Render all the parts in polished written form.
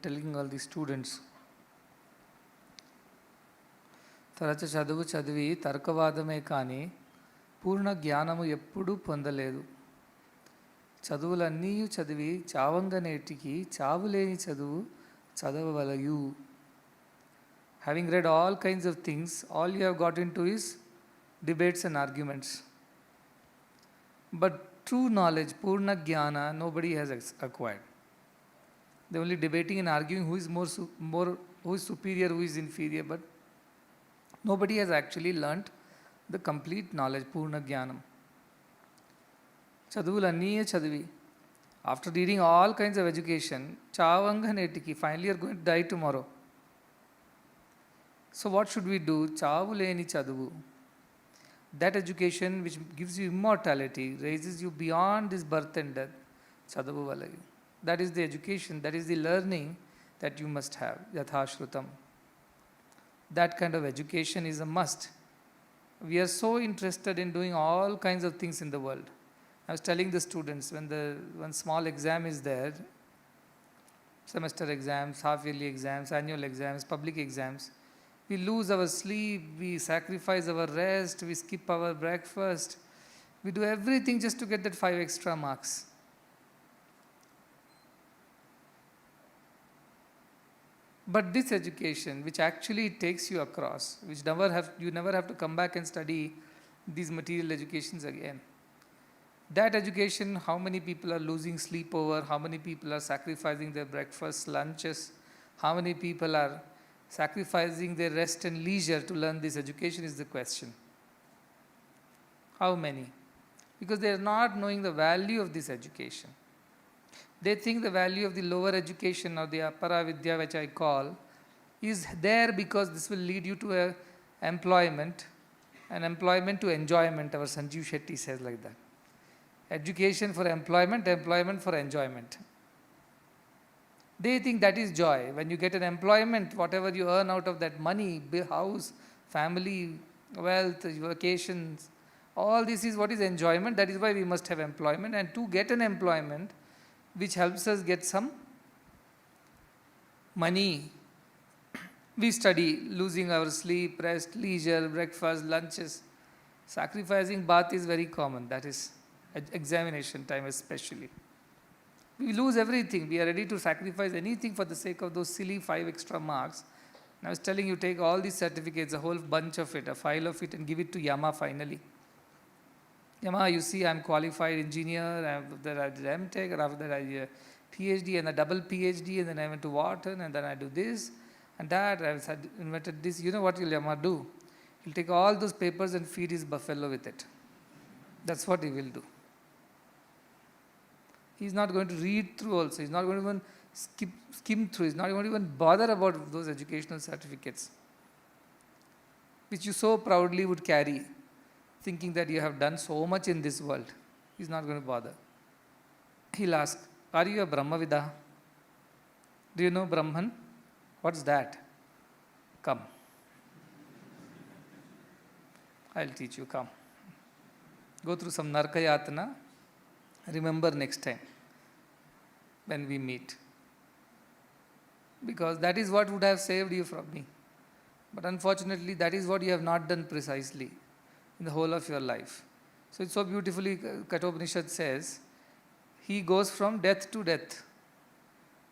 telling all the students. తరచు చదువు చదివి తర్కవాదమే కానీ పూర్ణ జ్ఞానము ఎప్పుడూ పొందలేదు. చదువులన్నీ చదివి చావంగనేటికి చావులేని చదువు చదవవలయు. Having read all kinds of things, all you have got into is debates and arguments. But true knowledge, Purna Jnana, nobody has acquired. They are only debating and arguing who is superior, who is inferior, but nobody has actually learnt the complete knowledge, Purna Jnanam. Chaduvulanni chadivi. After reading all kinds of education, chavanga netiki, finally you are going to die tomorrow. So what should we do? Chavuleni chaduvu. That education which gives you immortality, raises you beyond this birth and death, chaduvu valayu. That is the education, that is the learning that you must have, yathashrutam. That kind of education is a must. We are so interested in doing all kinds of things in the world. I was telling the students, when one small exam is there, semester exams, half-yearly exams, annual exams, public exams, we lose our sleep, we sacrifice our rest, we skip our breakfast, we do everything just to get that 5 extra marks. But this education, which actually takes you across, which you never have to come back and study these material educations again. That education, how many people are losing sleep over, how many people are sacrificing their breakfast, lunches, how many people are sacrificing their rest and leisure to learn this education is the question. How many? Because they are not knowing the value of this education. They think the value of the lower education or the Apara Vidya, which I call, is there because this will lead you to employment, and employment to enjoyment. Our Sanjeev Shetty says like that. Education for employment, employment for enjoyment. They think that is joy. When you get an employment, whatever you earn out of that money, house, family, wealth, vacations, all this is what is enjoyment. That is why we must have employment. And to get an employment, which helps us get some money, we study, losing our sleep, rest, leisure, breakfast, lunches. Sacrificing bath is very common. That is examination time especially. We lose everything. We are ready to sacrifice anything for the sake of those silly 5 extra marks. And I was telling you, take all these certificates, a whole bunch of it, a file of it, and give it to Yama finally. Yama, you see, I am qualified engineer, after that I did MTech, or after that I did a PhD and a double PhD, and then I went to Wharton, and then I do this and that, I invented this. You know what will Yama do? He'll take all those papers and feed his buffalo with it. That's what he will do. He's not going to read through also. He's not going to even skim through. He's not going to even bother about those educational certificates, which you so proudly would carry, thinking that you have done so much in this world. He's not going to bother. He'll ask, are you a Brahmavida? Do you know Brahman? What's that? Come. I'll teach you, come. Go through some Narkayatana. Remember next time when we meet. Because that is what would have saved you from me. But unfortunately, that is what you have not done precisely in the whole of your life. So it's so beautifully, Kathopanishad says, he goes from death to death.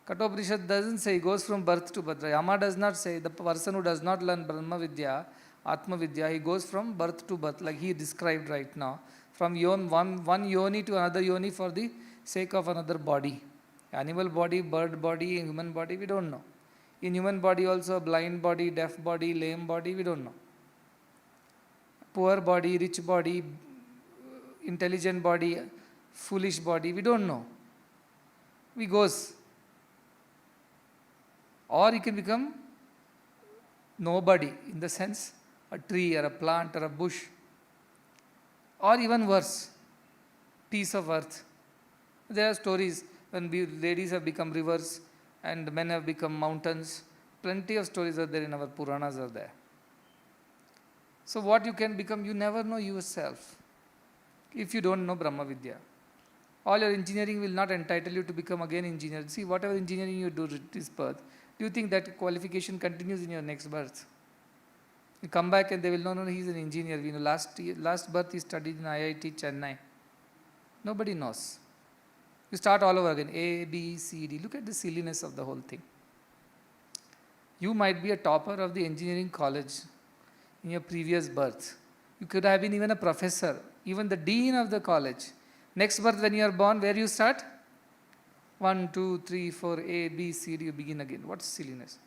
Kathopanishad doesn't say he goes from birth to birth. Yama does not say the person who does not learn Brahma Vidya, Atma Vidya, he goes from birth to birth, like he described right now. From one yoni to another yoni for the sake of another body. Animal body, bird body, human body, we don't know. In human body also, blind body, deaf body, lame body, we don't know. Poor body, rich body, intelligent body, foolish body, we don't know. We goes. Or you can become nobody, in the sense a tree or a plant or a bush. Or even worse, piece of earth. There are stories when ladies have become rivers and men have become mountains. Plenty of stories are there in our Puranas are there. So what you can become, you never know yourself if you don't know Brahma Vidya. All your engineering will not entitle you to become again engineer. See, whatever engineering you do this birth, do you think that qualification continues in your next birth? You come back and they will know, no, he's an engineer. We know last birth he studied in IIT Chennai. Nobody knows. You start all over again. A, B, C, D. Look at the silliness of the whole thing. You might be a topper of the engineering college in your previous birth. You could have been even a professor, even the dean of the college. Next birth when you are born, where you start? 1, 2, 3, 4, A, B, C, D, you begin again. What silliness.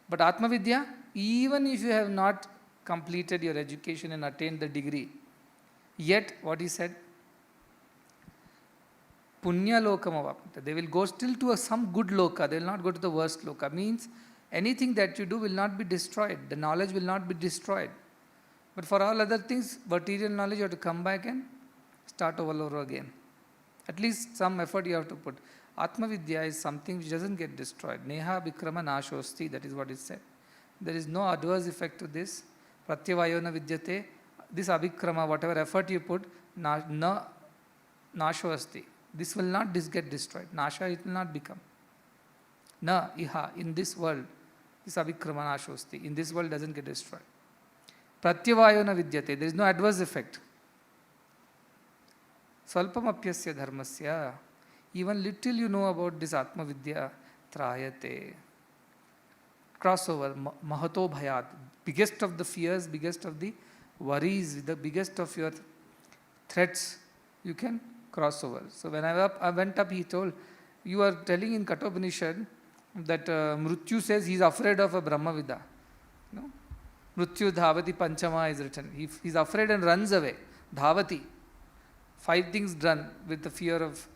But Atma Vidya, even if you have not completed your education and attained the degree, yet what he said, Punya lokam, they will go still to some good loka, they will not go to the worst loka. Means anything that you do will not be destroyed, the knowledge will not be destroyed. But for all other things, material knowledge, you have to come back and start all over again. At least some effort you have to put. Atma Vidya is something which doesn't get destroyed. Neha Vikrama Nashosti, that is what it said. There is no adverse effect to this. Pratyavayona Vidyate, this Abhikrama, whatever effort you put, na Nashosti. This will not get destroyed. Nasha, it will not become. Na iha, in this world, this Abhikrama Nashosti, in this world doesn't get destroyed. Pratyavayona Vidyate, there is no adverse effect. Swalpamapyasya dharmasya, even little you know about this Atma Vidya, trayate. Crossover, mahato bhayat, biggest of the fears, biggest of the worries, the biggest of your threats, you can cross over. So when I went up, he told, you are telling in Kathopanishad that Mrityu says he is afraid of a Brahmavida. No? Mrityu dhavati panchama is written. He is afraid and runs away. Dhavati. 5 things done with the fear of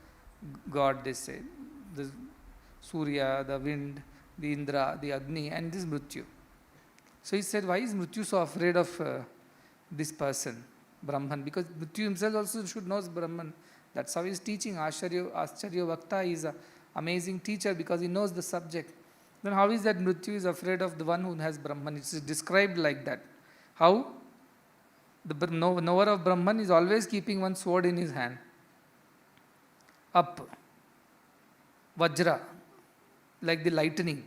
God, they say. The Surya, the wind, the Indra, the Agni, and this Mrityu. So he said, why is Mrityu so afraid of this person, Brahman? Because Mrityu himself also should know Brahman. That's how he is teaching. Acharya Bhakta is an amazing teacher because he knows the subject. Then how is that Mrityu is afraid of the one who has Brahman? It's described like that. How? The knower of Brahman is always keeping one sword in his hand. Up. Vajra. Like the lightning.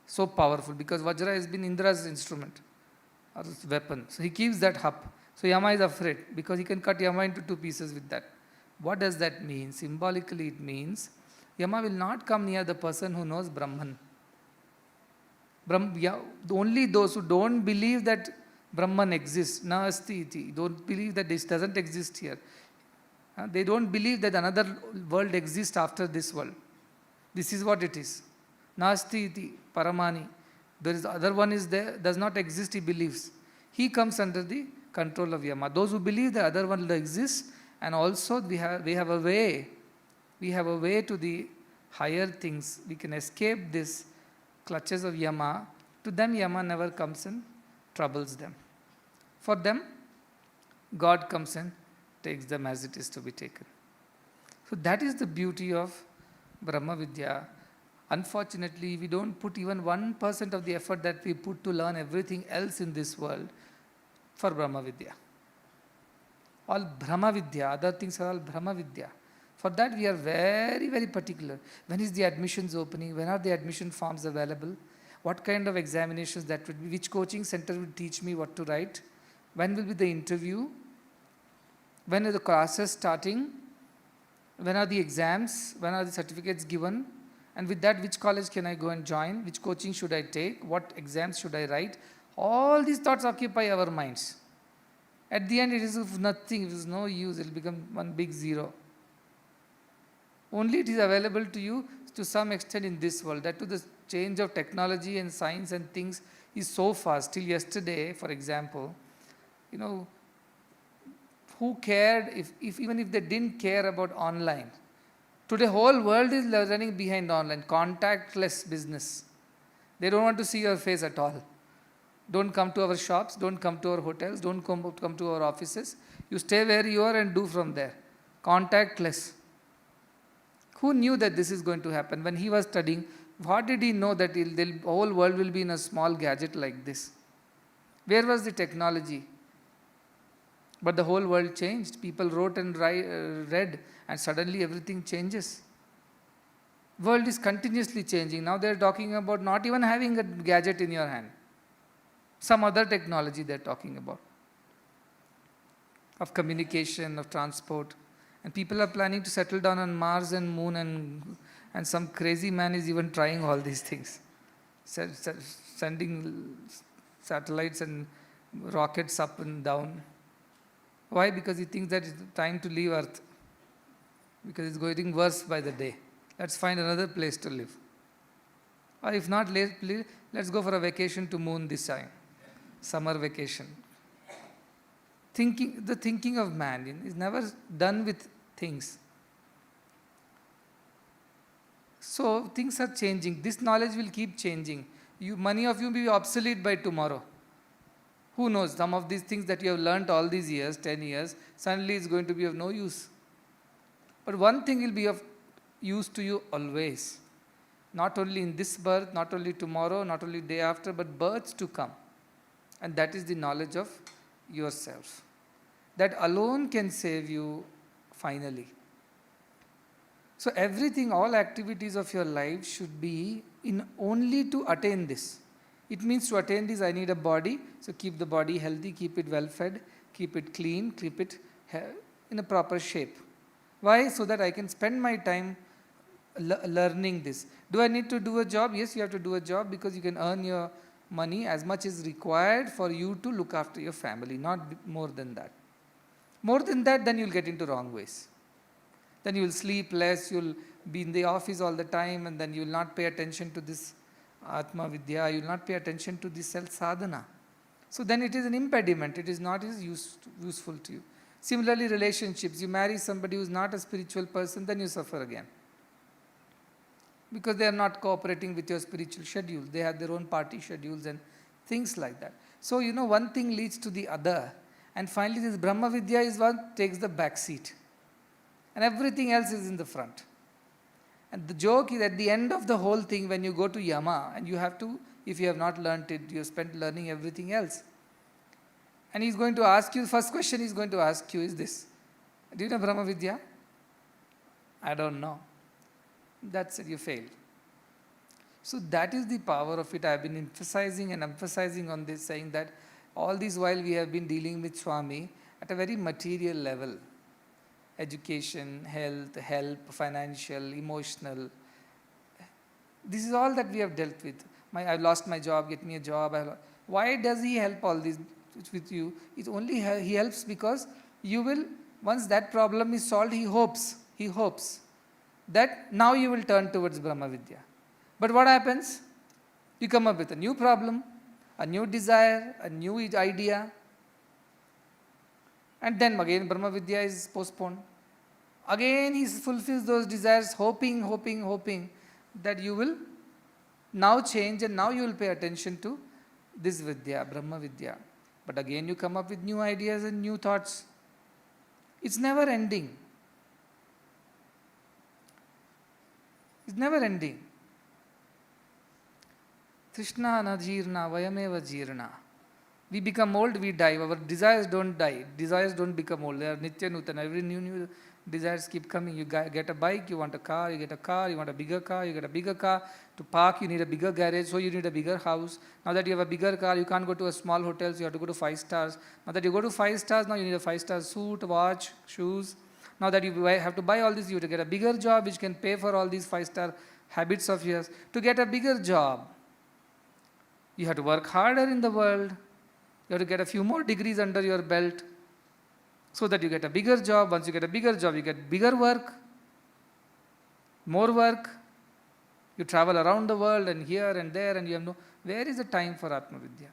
So powerful because Vajra has been Indra's instrument or weapon. So he keeps that up. So Yama is afraid because he can cut Yama into 2 pieces with that. What does that mean? Symbolically it means Yama will not come near the person who knows Brahman. Only those who don't believe that Brahman exists, na asti iti, don't believe that this doesn't exist here. They don't believe that another world exists after this world. This is what it is. Nasti iti, paramani. There is other one is there, does not exist, he believes. He comes under the control of Yama. Those who believe the other one exists, and also we have a way to the higher things. We can escape this clutches of Yama. To them, Yama never comes and troubles them. For them, God comes and takes them as it is to be taken. So that is the beauty of Brahma Vidya. Unfortunately, we don't put even 1% of the effort that we put to learn everything else in this world for Brahma Vidya. All Brahma Vidya, other things are all Brahma Vidya. For that we are very, very particular. When is the admissions opening? When are the admission forms available? What kind of examinations that would be? Which coaching center will teach me what to write? When will be the interview? When are the classes starting? When are the exams? When are the certificates given? And with that, which college can I go and join? Which coaching should I take? What exams should I write? All these thoughts occupy our minds. At the end, it is of nothing. It is no use. It will become one big zero. Only it is available to you to some extent in this world. That to the change of technology and science and things is so fast. Till yesterday, for example, who cared even if they didn't care about online? Today, whole world is running behind online, contactless business. They don't want to see your face at all. Don't come to our shops, don't come to our hotels, don't come to our offices. You stay where you are and do from there. Contactless. Who knew that this is going to happen? When he was studying, what did he know that the whole world will be in a small gadget like this? Where was the technology? But the whole world changed. People wrote and read, and suddenly everything changes. World is continuously changing. Now they are talking about not even having a gadget in your hand. Some other technology they are talking about. Of communication, of transport. And people are planning to settle down on Mars and Moon, and some crazy man is even trying all these things. Sending satellites and rockets up and down. Why? Because he thinks that it's time to leave Earth. Because it's getting worse by the day. Let's find another place to live. Or if not, let's go for a vacation to Moon this time. Summer vacation. The thinking of man is never done with things. So things are changing. This knowledge will keep changing. Many of you will be obsolete by tomorrow. Who knows? Some of these things that you have learnt all these years, 10 years, suddenly is going to be of no use. But one thing will be of use to you always. Not only in this birth, not only tomorrow, not only day after, but births to come. And that is the knowledge of yourself. That alone can save you finally. So everything, all activities of your life should be in only to attain this. It means to attain this, I need a body. So keep the body healthy, keep it well fed, keep it clean, keep it in a proper shape. Why? So that I can spend my time learning this. Do I need to do a job? Yes, you have to do a job because you can earn your money as much as required for you to look after your family, not more than that. More than that, then you'll get into wrong ways. Then you will sleep less, you'll be in the office all the time, and then you will not pay attention to this Atma Vidya, you will not pay attention to this self sadhana. So then it is an impediment, it is not as useful to you. Similarly, relationships, you marry somebody who is not a spiritual person, then you suffer again. Because they are not cooperating with your spiritual schedule. They have their own party schedules and things like that. So, one thing leads to the other. And finally, this Brahma Vidya is what takes the back seat. And everything else is in the front. And the joke is at the end of the whole thing, when you go to Yama, and you have to, if you have not learnt it, you have spent learning everything else. And he's going to ask you, first question he's going to ask you is this. Do you know Brahma Vidya? I don't know. That's it, you failed. So that is the power of it. I have been emphasizing on this, saying that all this while we have been dealing with Swami at a very material level. Education, health, help, financial, emotional. This is all that we have dealt with. I've lost my job, get me a job. Why does he help all this with you? He helps because you will, once that problem is solved, he hopes that now you will turn towards Brahma Vidya. But what happens? You come up with a new problem, a new desire, a new idea, and then again Brahma Vidya is postponed. Again he fulfills those desires, hoping that you will now change and now you will pay attention to this Vidya, Brahma Vidya. But again you come up with new ideas and new thoughts. It's never ending. It's never ending. Trishna na jirna, vayameva jirna. We become old, we die. Our desires don't die. Desires don't become old. They are nitya nutana. Every new desires keep coming. You get a bike, you want a car, you get a car, you want a bigger car, you get a bigger car. To park, you need a bigger garage, so you need a bigger house. Now that you have a bigger car, you can't go to a small hotel, so you have to go to 5 stars. Now that you go to 5 stars, now you need a 5-star suit, watch, shoes. Now that you have to buy all this, you have to get a bigger job which can pay for all these 5-star habits of yours. To get a bigger job, you have to work harder in the world. You have to get a few more degrees under your belt so that you get a bigger job. Once you get a bigger job, you get bigger work, more work. You travel around the world and here and there, and you have where is the time for Atma Vidya?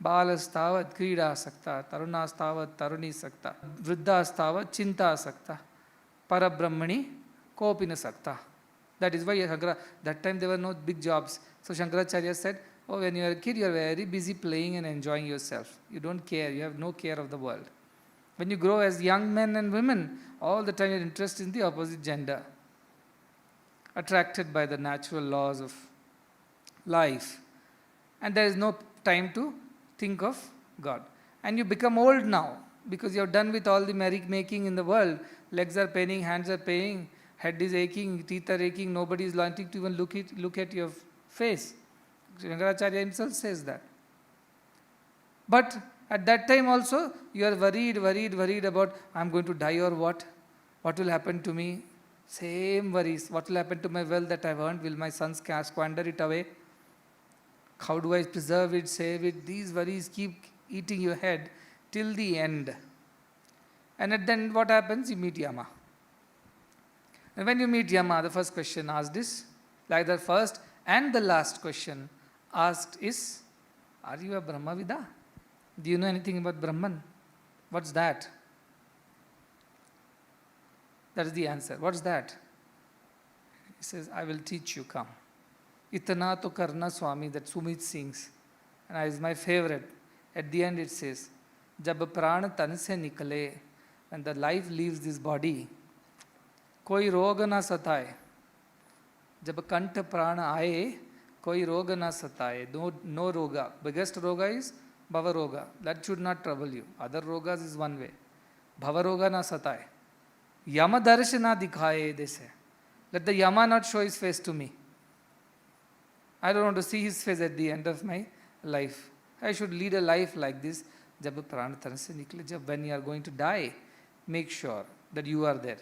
Balastavat krida sakta, tarunastavat taruni sakta, vriddhastavat chinta sakta, parabrahmani kopina sakta. That is why that time there were no big jobs. So Shankaracharya said, when you are a kid, you are very busy playing and enjoying yourself. You don't care, you have no care of the world. When you grow as young men and women, all the time you are interested in the opposite gender, attracted by the natural laws of life. And there is no time to think of God. And you become old now. because you are done with all the merry-making in the world. Legs are paining, hands are paining, head is aching, teeth are aching, nobody is wanting to even look at your face. Shankaracharya himself says that. But at that time also, you are worried about, I am going to die or what? What will happen to me? Same worries. What will happen to my wealth that I have earned? Will my sons squander it away? How do I preserve it, save it? These worries keep eating your head till the end. And at the end, what happens? You meet Yama. And when you meet Yama, the first question asked is, like the first and the last question asked is, are you a Brahmavida? Do you know anything about Brahman? What's that? That is the answer. What's that? He says, I will teach you, come. Itana to Karna Swami, that Sumit sings. And is my favorite. At the end it says, Jab pran tan se nikale, when the life leaves this body, koi roga na sataye. Jab kanta prana aaye, koi roga na sataye. No roga. Biggest roga is Bhava roga. That should not trouble you. Other rogas is one way. Bhava roga na sataye. Yama darshana dikhaye, they say. Let the Yama not show his face to me. I don't want to see his face at the end of my life. I should lead a life like this. Jab pran tan se nikle, jab when you are going to die, make sure that you are there.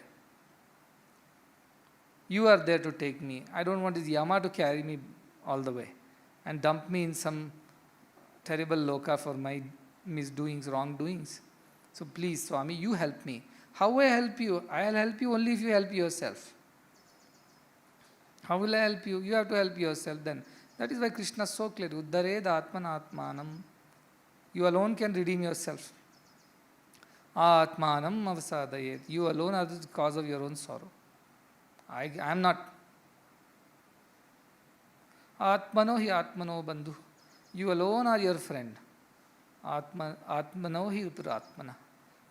You are there to take me. I don't want this Yama to carry me all the way and dump me in some terrible loka for my misdoings, wrongdoings. So please, Swami, you help me. How will I help you? I will help you only if you help yourself. How will I help you? You have to help yourself then. That is why Krishna is so clear. Uddared atman atmanam. You alone can redeem yourself. Atmanam avasadayet. You alone are the cause of your own sorrow. I am not. Atmano hi atmano bandhu. You alone are your friend. Atmano hi uttaratmana.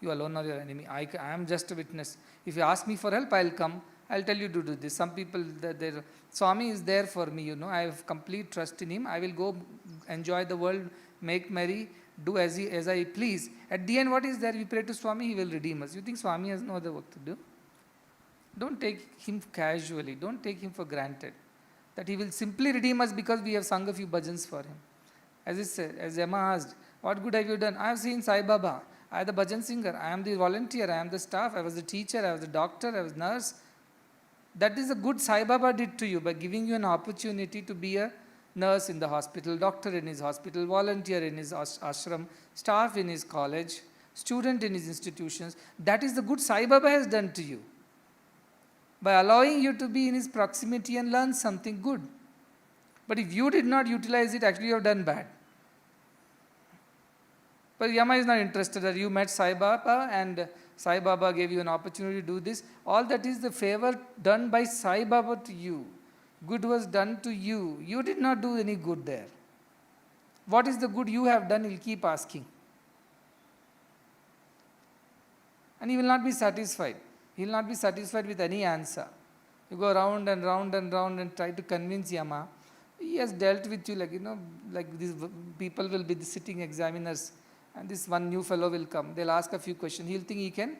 You alone are your enemy. I am just a witness. If you ask me for help, I will come. I will tell you to do this. Some people, Swami is there for me, I have complete trust in him. I will go enjoy the world, make merry, do as I please. At the end, what is there? We pray to Swami, he will redeem us. You think Swami has no other work to do? Don't take him casually. Don't take him for granted. That he will simply redeem us because we have sung a few bhajans for him. As it said, as Emma asked, what good have you done? I have seen Sai Baba. I am the bhajan singer. I am the volunteer. I am the staff. I was the teacher. I was the doctor. I was nurse. That is a good Sai Baba did to you by giving you an opportunity to be a nurse in the hospital, doctor in his hospital, volunteer in his ashram, staff in his college, student in his institutions. That is the good Sai Baba has done to you by allowing you to be in his proximity and learn something good. But if you did not utilize it, actually you have done bad. But Yama is not interested that you met Sai Baba and Sai Baba gave you an opportunity to do this. All that is the favor done by Sai Baba to you. Good was done to you. You did not do any good there. What is the good you have done? He'll keep asking. And he will not be satisfied. He will not be satisfied with any answer. You go round and round and round and try to convince Yama. He has dealt with you like these people will be the sitting examiners. And this one new fellow will come. They'll ask a few questions. He'll think he can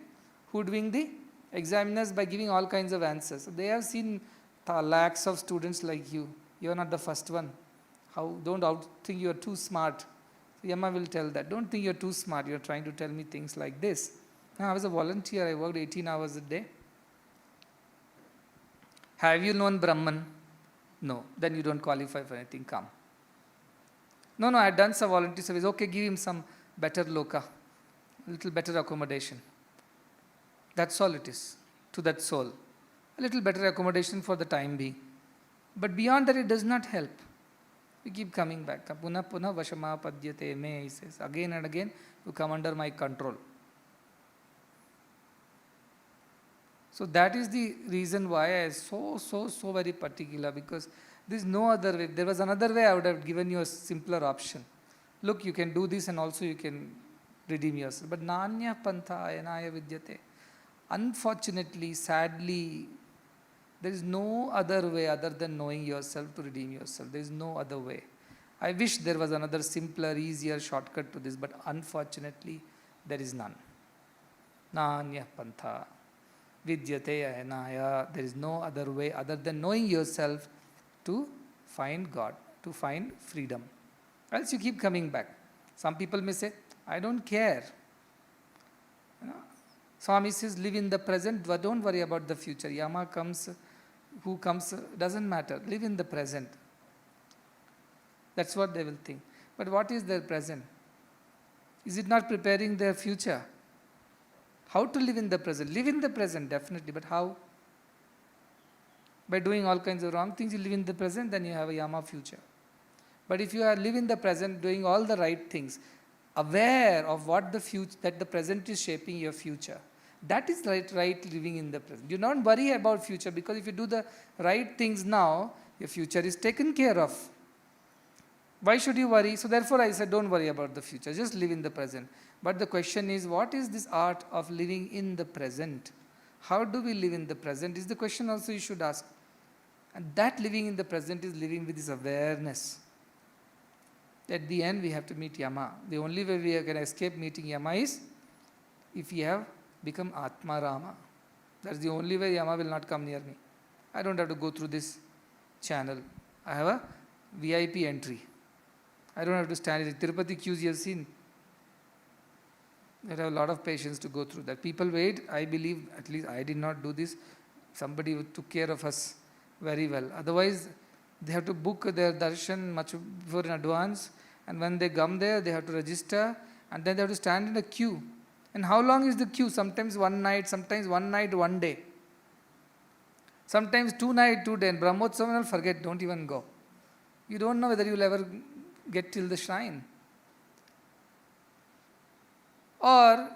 hoodwink the examiners by giving all kinds of answers. So they have seen lakhs of students like you. You are not the first one. Don't think you are too smart. So Yama will tell that. Don't think you are too smart. You are trying to tell me things like this. Now, I was a volunteer. I worked 18 hours a day. Have you known Brahman? No. Then you don't qualify for anything. Come. No, I had done some volunteer service. Okay, give him some better loka, a little better accommodation. That's all it is to that soul. A little better accommodation for the time being. But beyond that, it does not help. You keep coming back. Puna puna vashama padyate me, he says. Again and again, you come under my control. So that is the reason why I am so very particular, because there is no other way. If there was another way, I would have given you a simpler option. Look, you can do this and also you can redeem yourself. But nanya pantha ayanaya vidyate. Unfortunately, sadly, there is no other way other than knowing yourself to redeem yourself. There is no other way. I wish there was another simpler, easier shortcut to this, but unfortunately, there is none. Nanya pantha. Vidyate ayanaya. There is no other way other than knowing yourself to find God, to find freedom. Else you keep coming back. Some people may say, I don't care. You know, Swami says, live in the present, don't worry about the future. Yama comes, who comes, doesn't matter. Live in the present. That's what they will think. But what is their present? Is it not preparing their future? How to live in the present? Live in the present, definitely, but how? By doing all kinds of wrong things, you live in the present, then you have a Yama future. But if you are live in the present, doing all the right things, aware of what the future, that the present is shaping your future, that is right living in the present. Do not worry about future, because if you do the right things now, your future is taken care of. Why should you worry? So therefore I said, don't worry about the future, just live in the present. But the question is, what is this art of living in the present? How do we live in the present is the question also you should ask. And that living in the present is living with this awareness. At the end we have to meet Yama. The only way we can escape meeting Yama is if we have become Atma Rama. That's the only way Yama will not come near me. I don't have to go through this channel. I have a VIP entry. I don't have to stand in Tirupati queues you have seen. There are a lot of patience to go through that. People wait. I believe, at least I did not do this. Somebody took care of us very well. Otherwise, they have to book their darshan much before in advance. And when they come there, they have to register. And then they have to stand in a queue. And how long is the queue? Sometimes one night, one day. Sometimes 2 nights, 2 days. And Brahmotsavam, forget, don't even go. You don't know whether you will ever get till the shrine. Or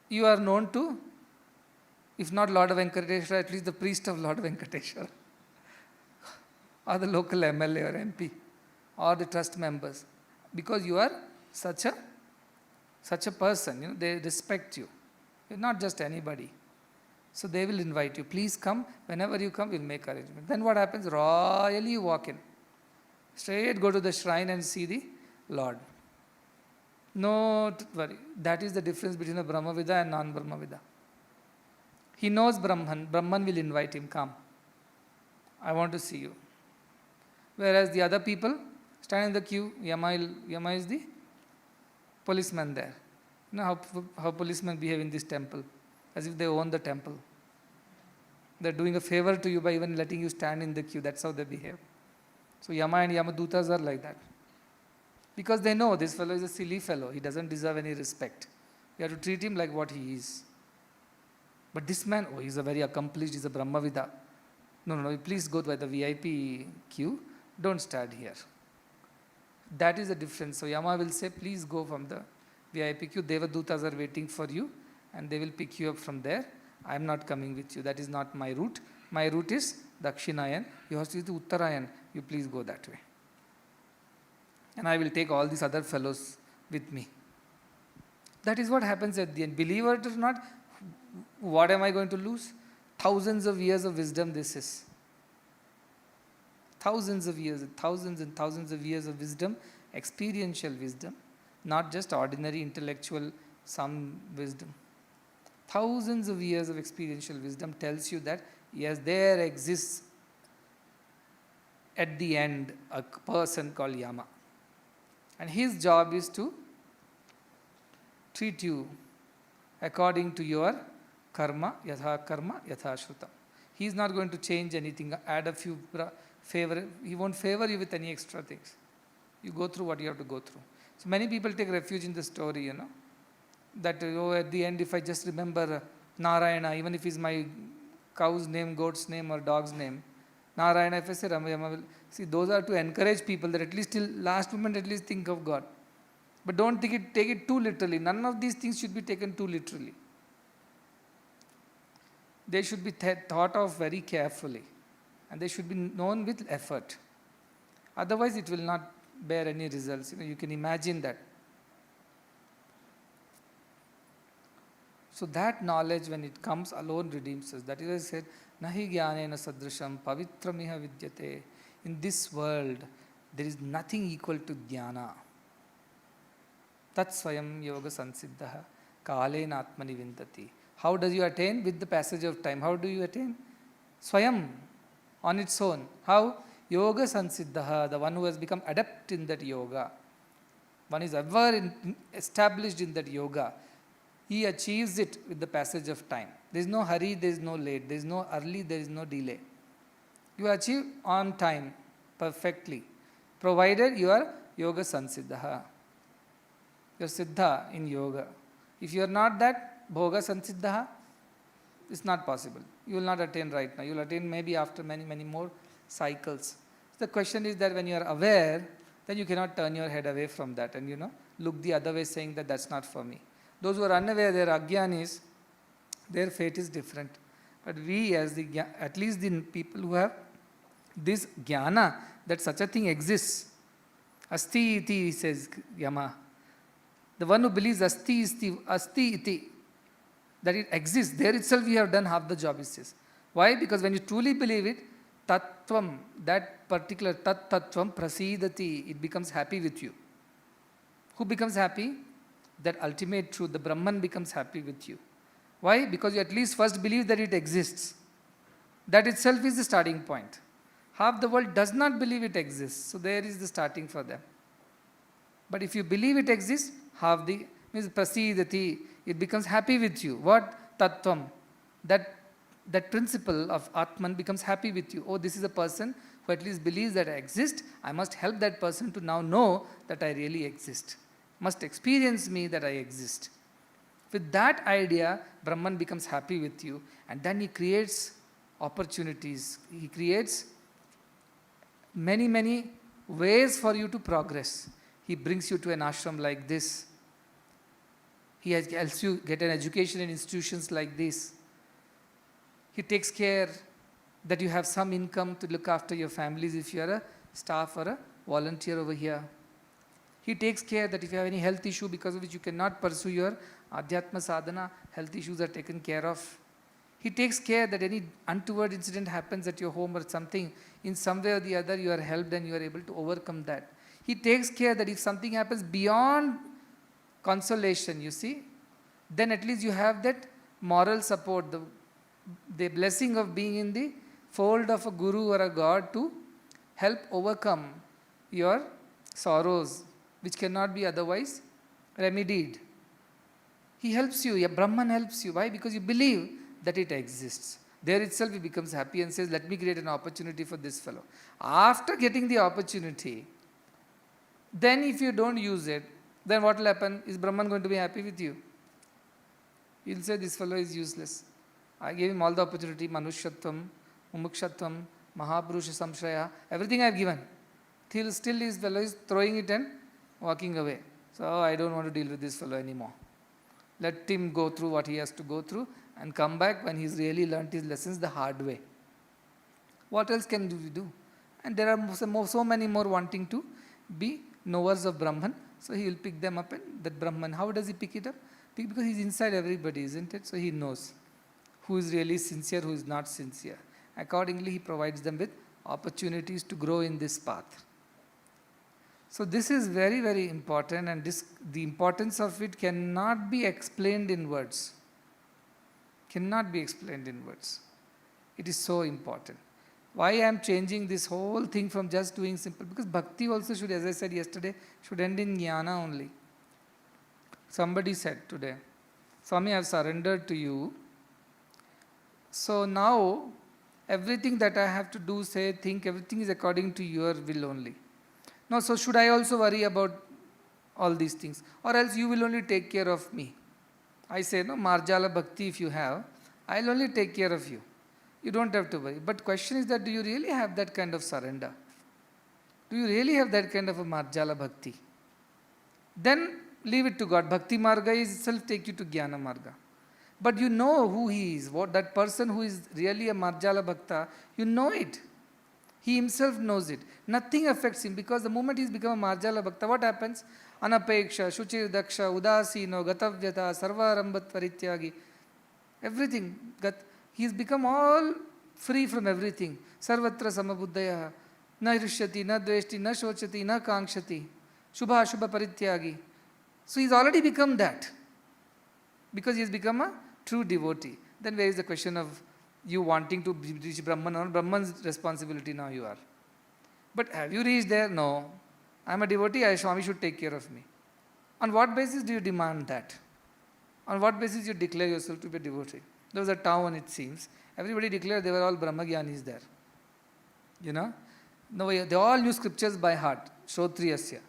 you are known to, if not Lord Venkateshwara, at least the priest of Lord Venkateshwara, or the local MLA or MP, or the trust members, because you are such a person. They respect you. You're not just anybody. So they will invite you. Please come. Whenever you come, we'll make arrangement. Then what happens? Royally you walk in. Straight go to the shrine and see the Lord. No worry. That is the difference between a Brahmavida and non-Brahmavida. He knows Brahman. Brahman will invite him. Come. I want to see you. Whereas the other people stand in the queue. Yama is the policeman there. You know how policemen behave in this temple. As if they own the temple. They're doing a favor to you by even letting you stand in the queue. That's how they behave. So Yama and Yamadutas are like that. Because they know this fellow is a silly fellow. He doesn't deserve any respect. You have to treat him like what he is. But this man, he's a very accomplished, he's a Brahmavida. No, please go by the VIP queue. Don't stand here. That is the difference. So Yama will say, please go from the VIP queue. Devadutas are waiting for you and they will pick you up from there. I am not coming with you. That is not my route. My route is Dakshinayan. You have to see the Uttarayan. You please go that way. And I will take all these other fellows with me. That is what happens at the end. Believe it or not, what am I going to lose? Thousands of years of wisdom this is. Thousands of years, thousands and thousands of years of wisdom, experiential wisdom, not just ordinary intellectual, some wisdom. Thousands of years of experiential wisdom tells you that, yes, there exists at the end a person called Yama. And his job is to treat you according to your karma, yatha shrutam. He is not going to change anything, add a few favor. He won't favor you with any extra things. You go through what you have to go through. So many people take refuge in the story, that at the end if I just remember Narayana, even if it's my cow's name, goat's name or dog's name, Narayana, if I say Ramayama, will see, those are to encourage people that at least till last moment at least think of God. But don't take it too literally. None of these things should be taken too literally. They should be thought of very carefully. And they should be known with effort. Otherwise it will not bear any results. You can imagine that. So that knowledge, when it comes, alone redeems us. That is why I said, Nahi jnanena sadrisham pavitramiha vidyate. In this world, there is nothing equal to jnana. Tat swayam yoga sansiddhaha. Kalena Atmani Vindati. How does you attain? With the passage of time. How do you attain? Swayam, on its own. How? Yoga Sansiddhaha, the one who has become adept in that yoga. One is ever established in that yoga. He achieves it with the passage of time. There is no hurry, there is no late, there is no early, there is no delay. You achieve on time, perfectly, provided you are yoga sansiddha. You are siddha in yoga. If you are not that, bhoga sansiddha, it's not possible. You will not attain right now. You will attain maybe after many, many more cycles. The question is that when you are aware, then you cannot turn your head away from that and look the other way saying that that's not for me. Those who are unaware, their ajnanis, their fate is different. But we at least the people who have this jnana, that such a thing exists. Asti iti, says Yama. The one who believes asti iti, that it exists, there itself we have done half the job, it says. Why? Because when you truly believe it, tattvam, that particular tattvam prasidati, it becomes happy with you. Who becomes happy? That ultimate truth, the Brahman becomes happy with you. Why? Because you at least first believe that it exists. That itself is the starting point. Half the world does not believe it exists, so there is the starting for them. But if you believe it exists, half the means prasidati, it becomes happy with you. What? Tattvam. That principle of Atman becomes happy with you. Oh, this is a person who at least believes that I exist. I must help that person to now know that I really exist. Must experience me that I exist. With that idea, Brahman becomes happy with you, and then he creates opportunities. He creates many, many ways for you to progress. He brings you to an ashram like this. He helps you get an education in institutions like this. He takes care that you have some income to look after your families if you are a staff or a volunteer over here. He takes care that if you have any health issue because of which you cannot pursue your adhyatma sadhana, health issues are taken care of. He takes care that any untoward incident happens at your home or something, in some way or the other you are helped and you are able to overcome that. He takes care that if something happens beyond consolation, you see, then at least you have that moral support, the blessing of being in the fold of a guru or a god to help overcome your sorrows, which cannot be otherwise remedied. He helps you, Brahman helps you. Why? Because you believe that it exists. There itself he becomes happy and says, let me create an opportunity for this fellow. After getting the opportunity, then if you don't use it, then what will happen? Is Brahman going to be happy with you? He'll say, this fellow is useless. I gave him all the opportunity, Manushyatvam, Mumukshatvam, Mahaprusha Samshraya, everything I have given. Still his fellow is throwing it and walking away. So I don't want to deal with this fellow anymore. Let him go through what he has to go through and come back when he's really learnt his lessons the hard way. What else can we do? And there are so many more wanting to be knowers of Brahman. So he will pick them up, and that Brahman, how does he pick it up? Because he's inside everybody, isn't it? So he knows who is really sincere, who is not sincere. Accordingly, he provides them with opportunities to grow in this path. So this is very, very important, and the importance of it cannot be explained in words. Cannot be explained in words. It is so important. Why I am changing this whole thing from just doing simple? Because bhakti also should, as I said yesterday, should end in jnana only. Somebody said today, Swami, I have surrendered to you. So now, everything that I have to do, say, think, everything is according to your will only. No, so should I also worry about all these things? Or else you will only take care of me. I say, no, Marjala Bhakti if you have, I will only take care of you. You don't have to worry. But question is that, do you really have that kind of surrender? Do you really have that kind of a Marjala Bhakti? Then leave it to God. Bhakti Marga itself take you to Jnana Marga. But you know who he is. What that person who is really a Marjala Bhakta, you know it. He himself knows it. Nothing affects him, because the moment he's become a Marjala Bhakta, what happens? Anapeksha, Shuchir Daksha, Udasino, Gatavyata, Sarvarambat Parityagi. Everything. He's become all free from everything. Sarvatra Samabuddhaya. Na Rishyati, na Dveshti, na Shochati, na Kankshati. Shubha Shubha Parityagi. So he's already become that. because he has become a true devotee. Then where is the question of you wanting to reach Brahman or Brahman's responsibility now you are. But have you reached there? No. I am a devotee, Swami should take care of me. On what basis do you demand that? On what basis you declare yourself to be a devotee? There was a town, it seems. Everybody declared they were all Brahmagyanis there. You know? No, they all knew scriptures by heart. Shrotriyasya.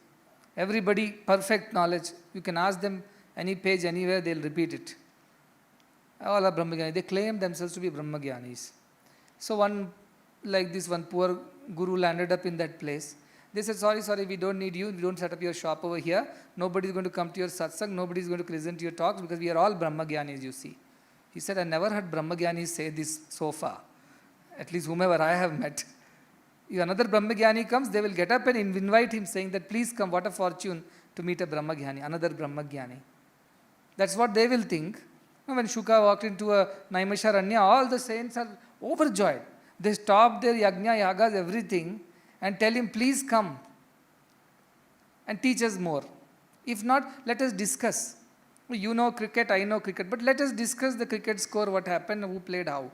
Everybody, perfect knowledge. You can ask them any page, anywhere, they'll repeat it. All are Brahmagyanis. They claim themselves to be Brahmagyanis. So one poor guru landed up in that place. They said, sorry, we don't need you. We don't set up your shop over here. Nobody is going to come to your satsang. Nobody is going to listen to your talks because we are all Brahmagyanis, you see. He said, I never heard Brahmagyanis say this so far. At least whomever I have met. If another Brahmagyani comes, they will get up and invite him saying that, please come, what a fortune to meet a Brahmagyani, another Brahmagyani. That's what they will think. When Shuka walked into a Naimisharanya, all the saints are overjoyed. They stop their yajna, yagas, everything and tell him, please come and teach us more. If not, let us discuss. You know cricket, I know cricket, but let us discuss the cricket score, what happened, who played how.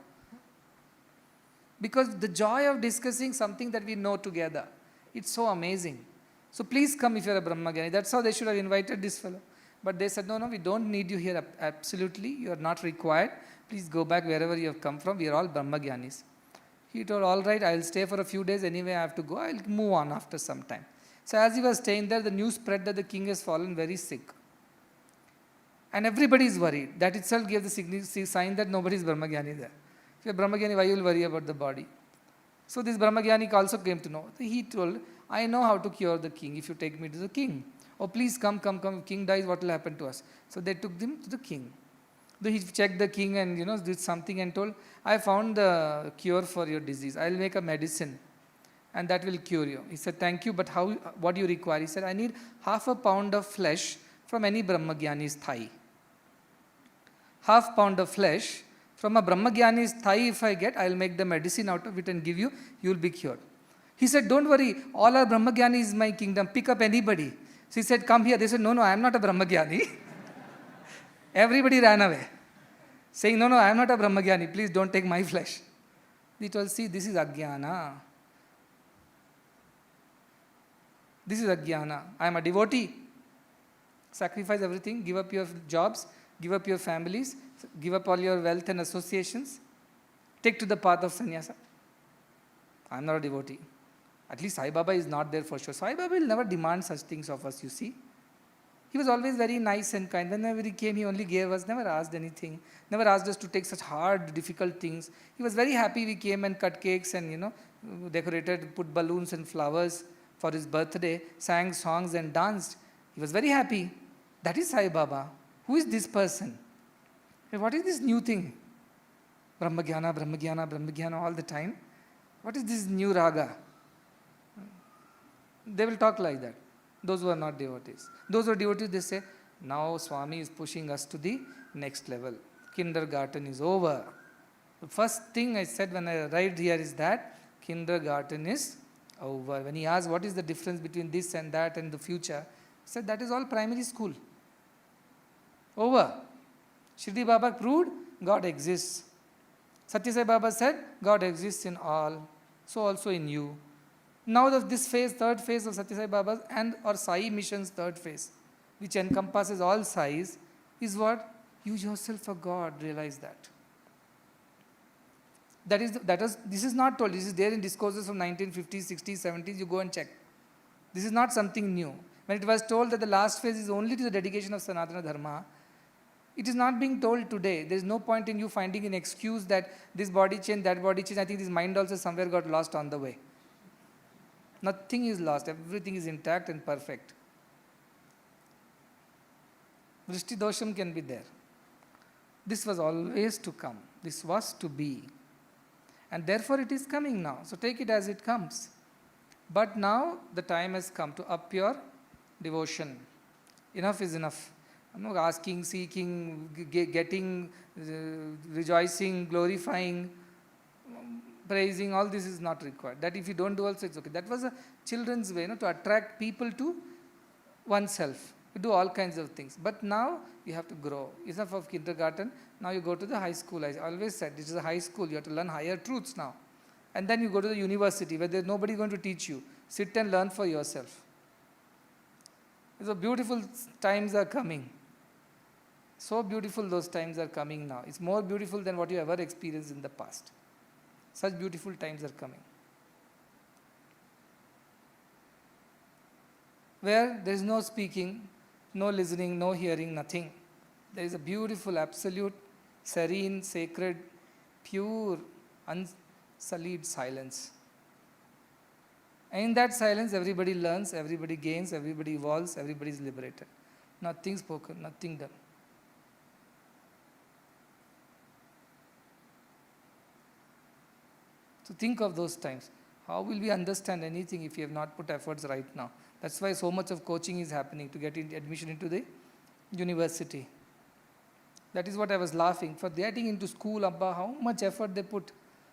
Because the joy of discussing something that we know together, it's so amazing. So please come if you are a Brahmagyani. That's how they should have invited this fellow. But they said, no, we don't need you here, absolutely, you are not required. Please go back wherever you have come from, we are all Brahmagyanis. He told, all right, I will stay for a few days, anyway I have to go, I will move on after some time. So as he was staying there, the news spread that the king has fallen very sick. And everybody is worried. That itself gave the sign that nobody is Brahmagyani there. If you are Brahmagyani, why you will worry about the body? So this Brahmagyani also came to know. He told, I know how to cure the king if you take me to the king. Oh, please come. If king dies, what will happen to us? So they took him to the king. He checked the king and did something and told, I found the cure for your disease. I will make a medicine and that will cure you. He said, thank you, but what do you require? He said, I need half a pound of flesh from any Brahmagyani's thigh. Half pound of flesh from a Brahmagyani's thigh if I get, I will make the medicine out of it and give you, you will be cured. He said, don't worry, all our Brahmagyanis in my kingdom, pick up anybody. So he said, come here. They said, no, I am not a Brahmagyani. Everybody ran away, saying, no, I am not a Brahmagyani, please don't take my flesh. He told, see, this is Ajnana. This is Ajnana. I am a devotee. Sacrifice everything, give up your jobs, give up your families, give up all your wealth and associations, take to the path of sannyasa. I am not a devotee. At least Sai Baba is not there for sure. Sai Baba will never demand such things of us, you see. He was always very nice and kind. Whenever he came, he only gave us, never asked anything, never asked us to take such hard, difficult things. He was very happy we came and cut cakes and, decorated, put balloons and flowers for his birthday, sang songs and danced. He was very happy. That is Sai Baba. Who is this person? What is this new thing? Brahmagyana all the time. What is this new raga? They will talk like that. Those who are not devotees. Those who are devotees, they say, now Swami is pushing us to the next level. Kindergarten is over. The first thing I said when I arrived here is that kindergarten is over. When he asked what is the difference between this and that and the future, I said that is all primary school. Over. Shirdi Baba proved God exists. Sathya Sai Baba said God exists in all, so also in you. Now this phase, third phase of Sathya Sai Baba's and or Sai mission's third phase, which encompasses all Sais, is what? You yourself are God, realize that. This is not told, this is there in discourses from 1950s, 60s, 70s, you go and check. This is not something new. When it was told that the last phase is only to the dedication of Sanatana Dharma, it is not being told today. There is no point in you finding an excuse that this body change, that body change. I think this mind also somewhere got lost on the way. Nothing is lost. Everything is intact and perfect. Vrishti dosham can be there. This was always to come. This was to be. And therefore it is coming now. So take it as it comes. But now the time has come to up your devotion. Enough is enough. I'm not asking, seeking, getting, rejoicing, glorifying, praising, all this is not required. That if you don't do also, it's okay. That was a children's way, to attract people to oneself. You do all kinds of things. But now you have to grow. Enough of kindergarten. Now you go to the high school. I always said this is a high school. You have to learn higher truths now. And then you go to the university where there's nobody going to teach you. Sit and learn for yourself. So beautiful times are coming. So beautiful those times are coming now. It's more beautiful than what you ever experienced in the past. Such beautiful times are coming. Where there is no speaking, no listening, no hearing, nothing. There is a beautiful, absolute, serene, sacred, pure, unsullied silence. And in that silence, everybody learns, everybody gains, everybody evolves, everybody is liberated. Nothing spoken, nothing done. So think of those times. How will we understand anything if we have not put efforts right now? That's why so much of coaching is happening to get admission into the university. That is what I was laughing. For getting into school, Abba, how much effort they put.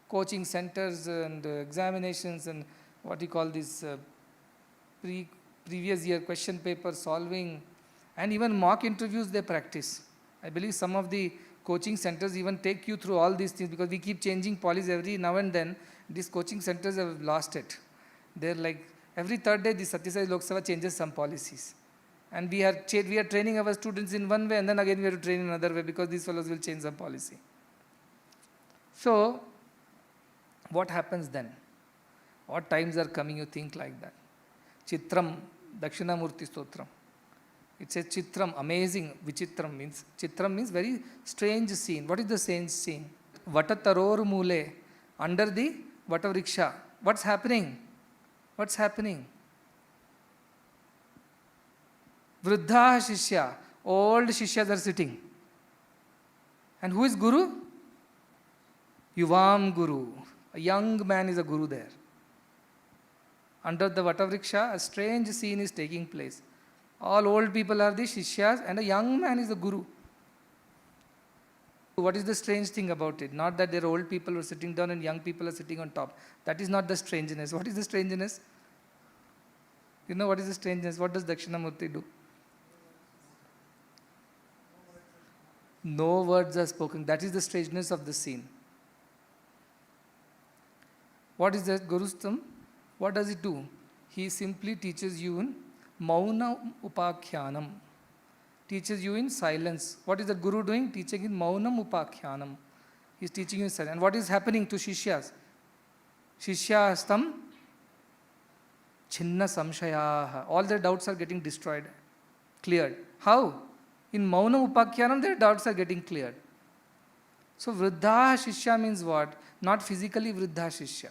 Coaching centers and examinations and what you call this previous year question paper solving, and even mock interviews they practice. I believe some of the coaching centers even take you through all these things because we keep changing policies every now and then. These coaching centers have lost it. They're like every third day the Sathya Sai Lok Sabha changes some policies. And we are training our students in one way and then again we have to train in another way because these fellows will change some policy. So, what happens then? What times are coming you think like that? Chitram, Dakshinamurti Stotram. It says Chitram, amazing. Vichitram means, Chitram means very strange scene. What is the strange scene? Vatataror mule, under the Vatavriksha. What's happening? What's happening? Vruddha Shishya, old Shishyas are sitting. And who is Guru? Yuvam Guru. A young man is a Guru there. Under the Vatavriksha, a strange scene is taking place. All old people are the Shishyas and a young man is the Guru. What is the strange thing about it? Not that there are old people who are sitting down and young people are sitting on top. That is not the strangeness. What is the strangeness? You know what is the strangeness? What does Dakshinamurti do? No words are spoken. That is the strangeness of the scene. What is that Gurustam? What does it do? He simply teaches you in Mauna Upakhyanam. Teaches you in silence. What is the Guru doing? Teaching in Maunam Upakhyanam. He is teaching you in silence. And what is happening to Shishyas? Shishyastam Chinna Samshayaha. All their doubts are getting destroyed, cleared. How? In Maunam Upakhyanam, their doubts are getting cleared. So Vruddha Shishya means what? Not physically Vruddha Shishya.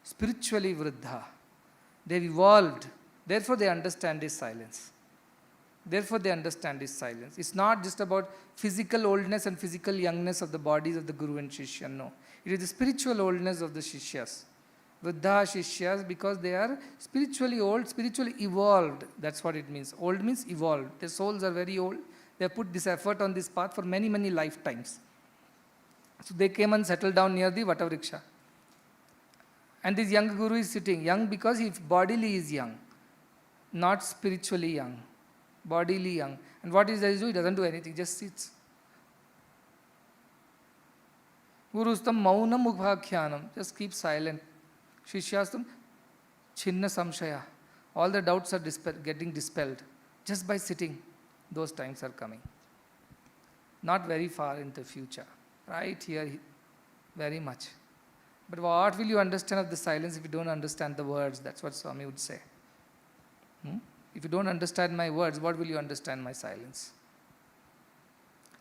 Spiritually Vruddha. They've evolved. Therefore they understand this silence. Therefore they understand this silence. It's not just about physical oldness and physical youngness of the bodies of the Guru and Shishya. No. It is the spiritual oldness of the Shishyas. Vruddha Shishyas, because they are spiritually old, spiritually evolved. That's what it means. Old means evolved. Their souls are very old. They have put this effort on this path for many, many lifetimes. So they came and settled down near the Vatavriksha. And this young Guru is sitting. Young because he bodily is young. Not spiritually young. Bodily young. And what does he do? He doesn't do anything, just sits. Gurustam Maunam Uphakhyanam. Just keep silent. Shishyastam Chinna Samshaya. All the doubts are getting dispelled. Just by sitting. Those times are coming. Not very far in the future. Right here, very much. But what will you understand of the silence if you don't understand the words? That's what Swami would say. If you don't understand my words, what will you understand my silence?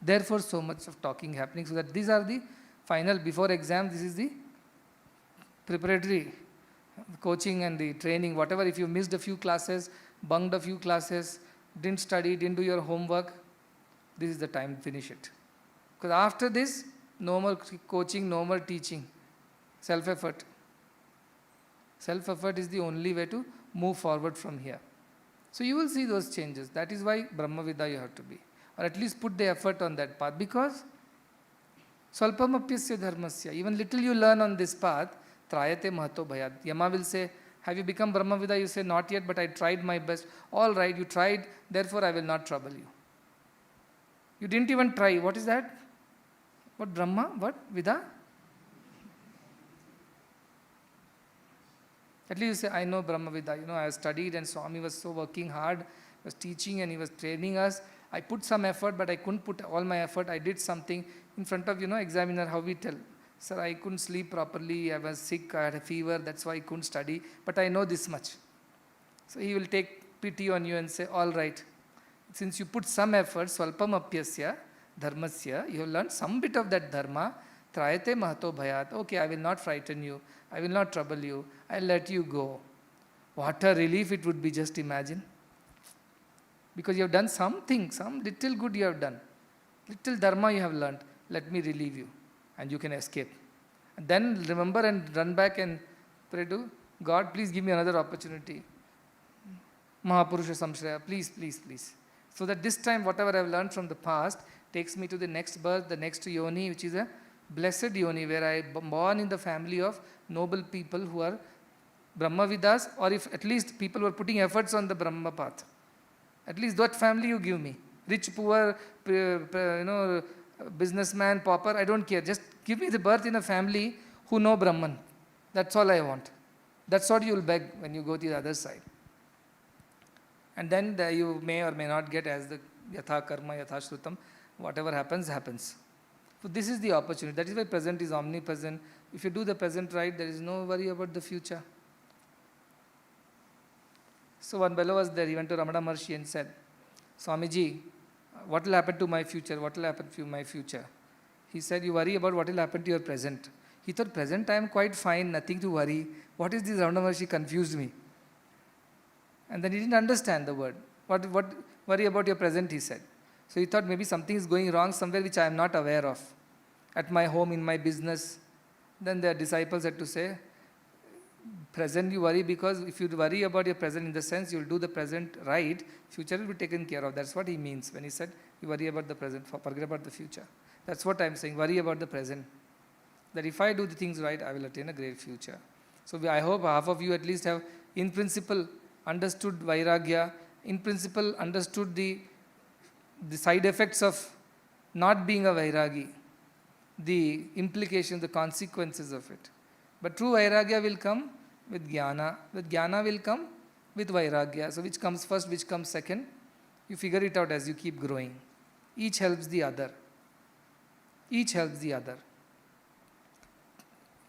Therefore, so much of talking happening, so that these are the final, before exam, this is the preparatory coaching and the training, whatever. If you missed a few classes, bunked a few classes, didn't study, didn't do your homework, this is the time to finish it. Because after this, no more coaching, no more teaching. Self-effort. Self-effort is the only way to move forward from here. So you will see those changes. That is why Brahmavida you have to be. Or at least put the effort on that path. Because Swalpamapyasya dharmasya, even little you learn on this path, trayate mahato bhayat. Yama will say, Have you become Brahmavida? You say, not yet, but I tried my best. All right, you tried, therefore I will not trouble you. You didn't even try. What is that? What Brahma? What? Vida? At least you say, I know Brahmavida. I have studied and Swami was so working hard, was teaching and he was training us. I put some effort, but I couldn't put all my effort. I did something in front of, examiner, how we tell. Sir, I couldn't sleep properly, I was sick, I had a fever, that's why I couldn't study, but I know this much. So he will take pity on you and say, all right, since you put some effort, swalpam apyasya dharmasya, you have learned some bit of that dharma, trayate mahato bhayat, okay, I will not frighten you, I will not trouble you, I will let you go. What a relief it would be, just imagine. Because you have done something, some little good you have done, little dharma you have learned, let me relieve you. And you can escape. And then remember and run back and pray to God, please give me another opportunity. Mahapurusha Samshraya, please, please, please. So that this time whatever I have learned from the past takes me to the next birth, the next yoni, which is a blessed yoni, where I am born in the family of noble people who are Brahmavidas, or if at least people who are putting efforts on the Brahma path. At least that family you give me. Rich, poor, businessman, pauper, I don't care. Just give me the birth in a family who know Brahman. That's all I want. That's what you will beg when you go to the other side. And then you may or may not get as the yatha karma, yatha shrutam, whatever happens, happens. So this is the opportunity. That is why present is omnipresent. If you do the present right, there is no worry about the future. So one fellow was there, he went to Ramana Maharshi and said, Swamiji, what will happen to my future? What will happen to my future? He said, you worry about what will happen to your present. He thought, present I am quite fine, nothing to worry. What is this? Ramana Maharshi confused me. And then he didn't understand the word. What worry about your present, he said. So he thought maybe something is going wrong somewhere which I am not aware of. At my home, in my business. Then their disciples had to say, present you worry because if you worry about your present in the sense you will do the present right, future will be taken care of. That's what he means when he said you worry about the present, forget about the future. That's what I am saying, worry about the present. That if I do the things right, I will attain a great future. So I hope half of you at least have in principle understood Vairagya, in principle understood the side effects of not being a Vairagi, the implications, the consequences of it. But true Vairagya will come with Jnana. With Jnana will come with Vairagya. So which comes first, which comes second? You figure it out as you keep growing. Each helps the other. Each helps the other.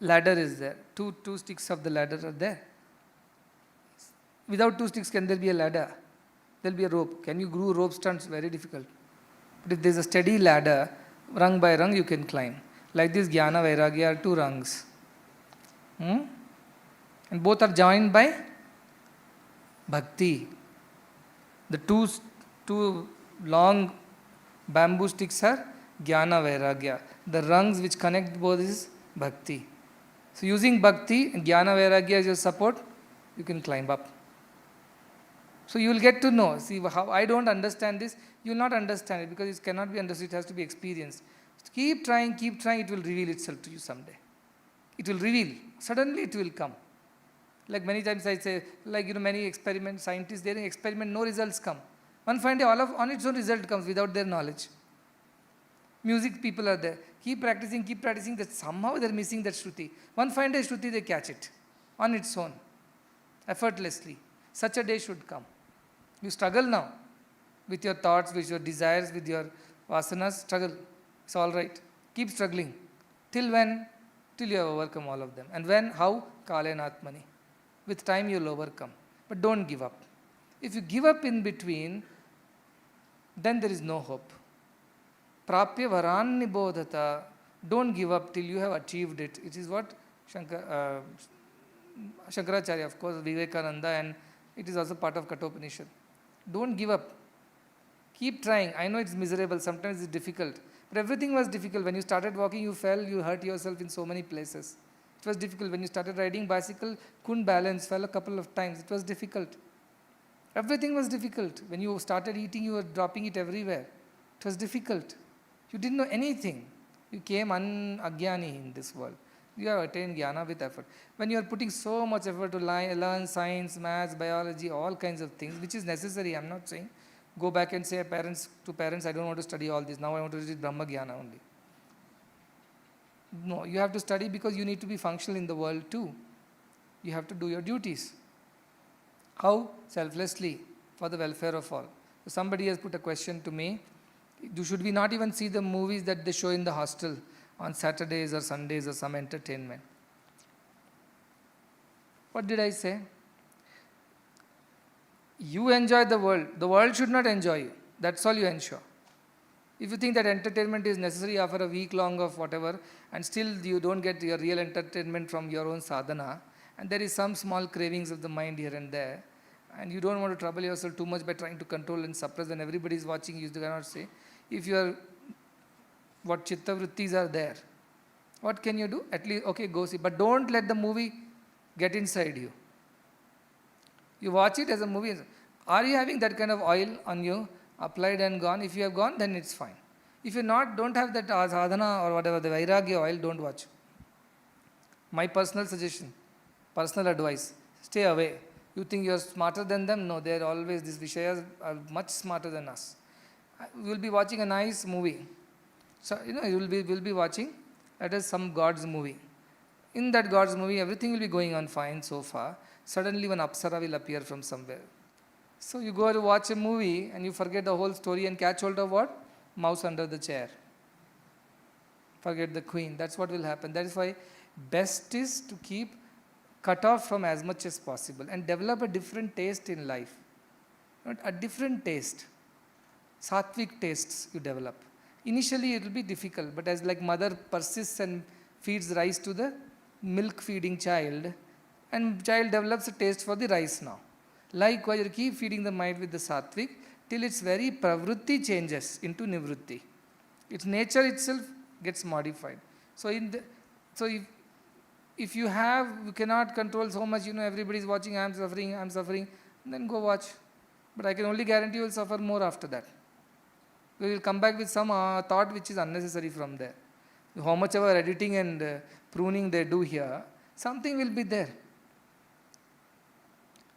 Ladder is there. Two sticks of the ladder are there. Without 2 sticks, can there be a ladder? There will be a rope. Can you glue rope stunts? Very difficult. But if there is a steady ladder, rung by rung you can climb. Like this Jnana Vairagya are 2 rungs. And both are joined by Bhakti. The two long bamboo sticks are Jnana Vairagya. The rungs which connect both is Bhakti. So using Bhakti and Jnana Vairagya as your support, you can climb up. So you will get to know. See how I don't understand this, you will not understand it because it cannot be understood, it has to be experienced. So keep trying, it will reveal itself to you someday. It will reveal. Suddenly it will come. Like many times I say, many scientists, they experiment, no results come. One fine day, on its own result comes without their knowledge. Music people are there. Keep practicing, that somehow they are missing that Shruti. One fine day, Shruti, they catch it on its own, effortlessly. Such a day should come. You struggle now with your thoughts, with your desires, with your vasanas, struggle. It's all right. Keep struggling. Till when? Till you have overcome all of them. And when? How? Kalena Atmani. With time you will overcome. But don't give up. If you give up in between, then there is no hope. Prapya varan nibodhata. Don't give up till you have achieved it. It is what Shankaracharya, of course, Vivekananda, and it is also part of Kathopanishad. Don't give up. Keep trying. I know it's miserable. Sometimes it's difficult. But everything was difficult. When you started walking, you fell, you hurt yourself in so many places. It was difficult. When you started riding bicycle, couldn't balance, fell a couple of times. It was difficult. Everything was difficult. When you started eating, you were dropping it everywhere. It was difficult. You didn't know anything. You came agyani in this world. You have attained jnana with effort. When you are putting so much effort to learn science, maths, biology, all kinds of things, which is necessary, I am not saying, go back and say to parents, I don't want to study all this, now I want to study Brahma Jnana only. No, you have to study because you need to be functional in the world too. You have to do your duties. How? Selflessly, for the welfare of all. So somebody has put a question to me, should we not even see the movies that they show in the hostel on Saturdays or Sundays or some entertainment? What did I say? You enjoy the world should not enjoy you. That's all you ensure. If you think that entertainment is necessary after a week long of whatever, and still you don't get your real entertainment from your own sadhana, and there is some small cravings of the mind here and there, and you don't want to trouble yourself too much by trying to control and suppress when everybody is watching, you cannot say. If your chitta vrittis are there, what can you do? At least, okay, go see. But don't let the movie get inside you. You watch it as a movie. Are you having that kind of oil on you, applied and gone? If you have gone, then it's fine. If you're not, don't have that sadhana or whatever, the vairagya oil, don't watch. My personal suggestion, personal advice, stay away. You think you're smarter than them? No, they're always, these Vishayas are much smarter than us. We'll be watching a nice movie. So, we'll be watching, that is some God's movie. In that God's movie, everything will be going on fine so far. Suddenly one Apsara will appear from somewhere. So you go to watch a movie and you forget the whole story and catch hold of what? Mouse under the chair. Forget the queen. That's what will happen. That is why best is to keep cut off from as much as possible and develop a different taste in life. Not a different taste. Sattvic tastes you develop. Initially it will be difficult, but as like mother persists and feeds rice to the milk feeding child, and child develops a taste for the rice now. Likewise, you keep feeding the mind with the sattvic till its very pravrutti changes into nivrutti. Its nature itself gets modified. So, if you cannot control so much, everybody is watching, I am suffering, then go watch. But I can only guarantee you will suffer more after that. You will come back with some thought which is unnecessary from there. How much ever editing and pruning they do here, something will be there.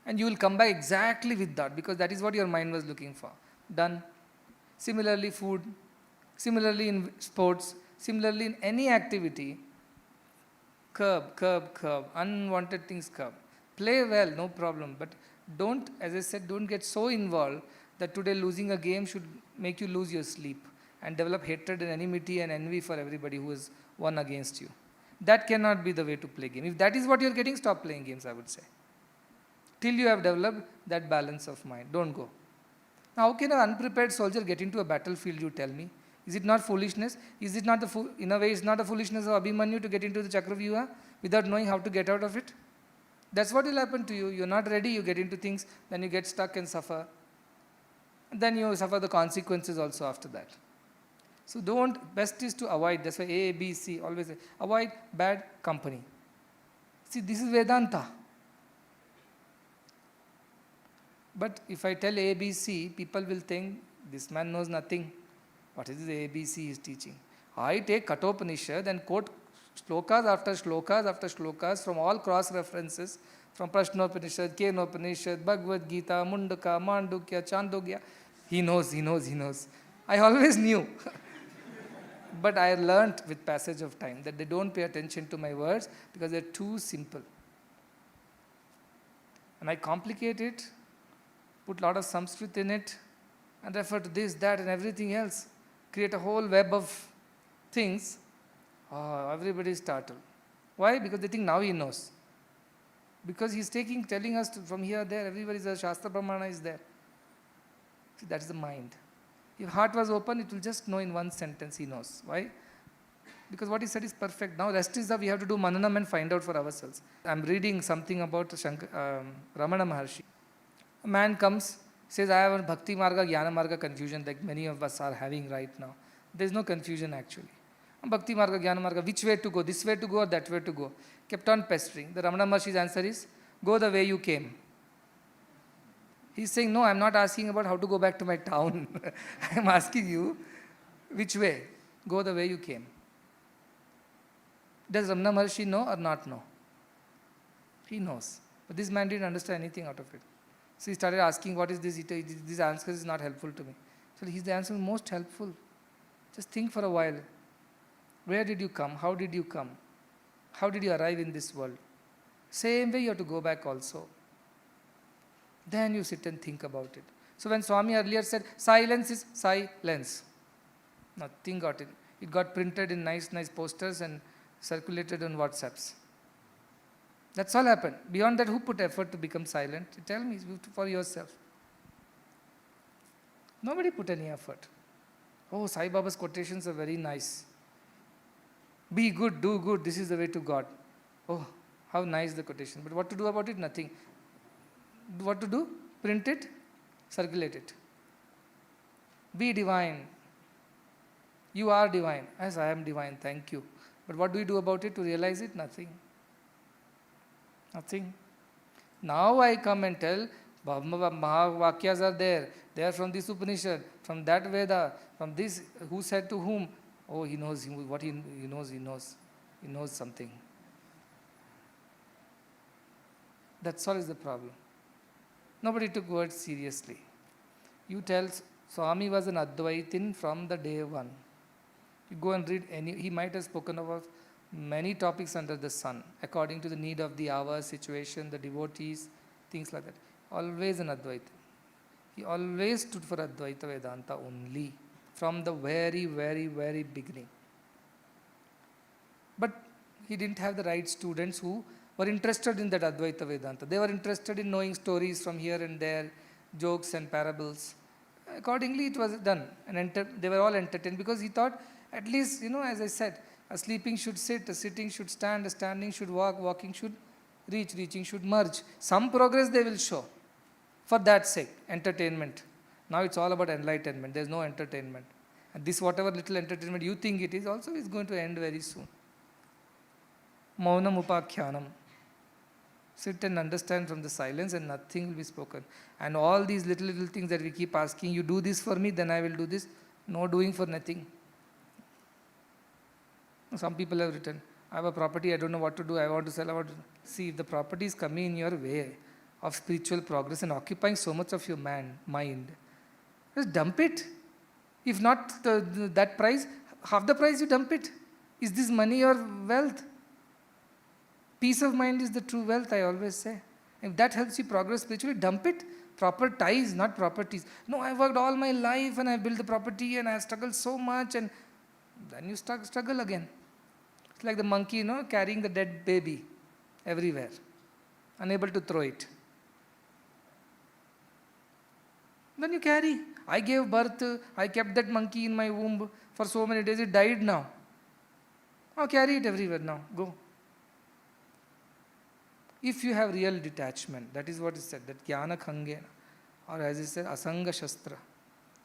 And you will come back exactly with that, because that is what your mind was looking for. Done. Similarly, food. Similarly, in sports. Similarly, in any activity. Curb. Unwanted things curb. Play well, no problem. But don't, as I said, don't get so involved that today losing a game should make you lose your sleep and develop hatred and enmity and envy for everybody who is won against you. That cannot be the way to play game. If that is what you are getting, stop playing games, I would say. Till you have developed that balance of mind. Don't go. Now, how can an unprepared soldier get into a battlefield, you tell me? Is it not foolishness? Is it not in a way, it's not the foolishness of Abhimanyu to get into the Chakravyuha without knowing how to get out of it? That's what will happen to you. You're not ready, you get into things, then you get stuck and suffer. And then you suffer the consequences also after that. So best is to avoid. That's why A, B, C, always avoid bad company. See, this is Vedanta. But if I tell A, B, C, people will think, this man knows nothing. What is this A, B, C he is teaching? I take Kathopanishad and quote shlokas after shlokas from all cross references, from Prashnopanishad, Kenopanishad, Bhagavad Gita, Mundaka, Mandukya, Chandogya. He knows. I always knew. But I learnt with passage of time that they don't pay attention to my words because they're too simple. And I complicate it, put a lot of Sanskrit in it, and refer to this, that, and everything else. Create a whole web of things. Everybody is startled. Why? Because they think now he knows. Because he's telling us from here, there, everybody is a Shastra Pramana is there. See, that's the mind. If heart was open, it will just know in one sentence, he knows. Why? Because what he said is perfect. Now rest is that we have to do mananam and find out for ourselves. I'm reading something about Ramana Maharshi. A man comes, says, I have a Bhakti Marga, Jnana Marga confusion like many of us are having right now. There is no confusion actually. Bhakti Marga, Jnana Marga, which way to go, this way to go or that way to go? Kept on pestering. The Ramana Maharshi's answer is, go the way you came. He's saying, no, I'm not asking about how to go back to my town. I'm asking you, which way? Go the way you came. Does Ramana Maharshi know or not know? He knows. But this man didn't understand anything out of it. So he started asking, what is this? This answer is not helpful to me. So the answer is most helpful. Just think for a while. Where did you come? How did you come? How did you arrive in this world? Same way you have to go back also. Then you sit and think about it. So when Swami earlier said, silence is silence. Nothing got in. It got printed in nice posters and circulated on WhatsApps. That's all happened. Beyond that, who put effort to become silent? Tell me for yourself. Nobody put any effort. Oh, Sai Baba's quotations are very nice. Be good, do good, this is the way to God. Oh, how nice the quotation. But what to do about it? Nothing. What to do? Print it, circulate it. Be divine. You are divine. Yes, I am divine, thank you. But what do we do about it to realize it? Nothing. Nothing. Now I come and tell, Mahavakyas are there. They are from this Upanishad, from that Veda, from this, who said to whom? Oh, he knows what he knows. He knows something. That's all is the problem. Nobody took words seriously. You tell Swami was an Advaitin from the day one. You go and read he might have spoken about many topics under the sun, according to the need of the hour, situation, the devotees, things like that. Always an Advaita. He always stood for Advaita Vedanta only, from the very, very, very beginning. But he didn't have the right students who were interested in that Advaita Vedanta. They were interested in knowing stories from here and there, jokes and parables. Accordingly, it was done. And they were all entertained because he thought, at least, as I said, a sleeping should sit, a sitting should stand, a standing should walk, walking should reach, reaching should merge. Some progress they will show. For that sake, entertainment. Now it's all about enlightenment. There's no entertainment. And this whatever little entertainment you think it is also is going to end very soon. Maunam upakhyanam. Sit and understand from the silence and nothing will be spoken. And all these little things that we keep asking, you do this for me, then I will do this. No doing for nothing. Some people have written, I have a property, I don't know what to do, I want to sell. See, if the property is coming in your way of spiritual progress and occupying so much of your mind, just dump it. If not that price, half the price you dump it. Is this money or wealth? Peace of mind is the true wealth, I always say. If that helps you progress spiritually, dump it. Proper ties, not properties. No, I worked all my life and I built the property and I struggled so much, and then you struggle again. It's like the monkey, carrying the dead baby everywhere, unable to throw it. Then you carry. I gave birth, I kept that monkey in my womb for so many days, it died now. Oh, carry it everywhere now, go. If you have real detachment, that is what is said, that jnana khangena, or as it said, asanga shastra.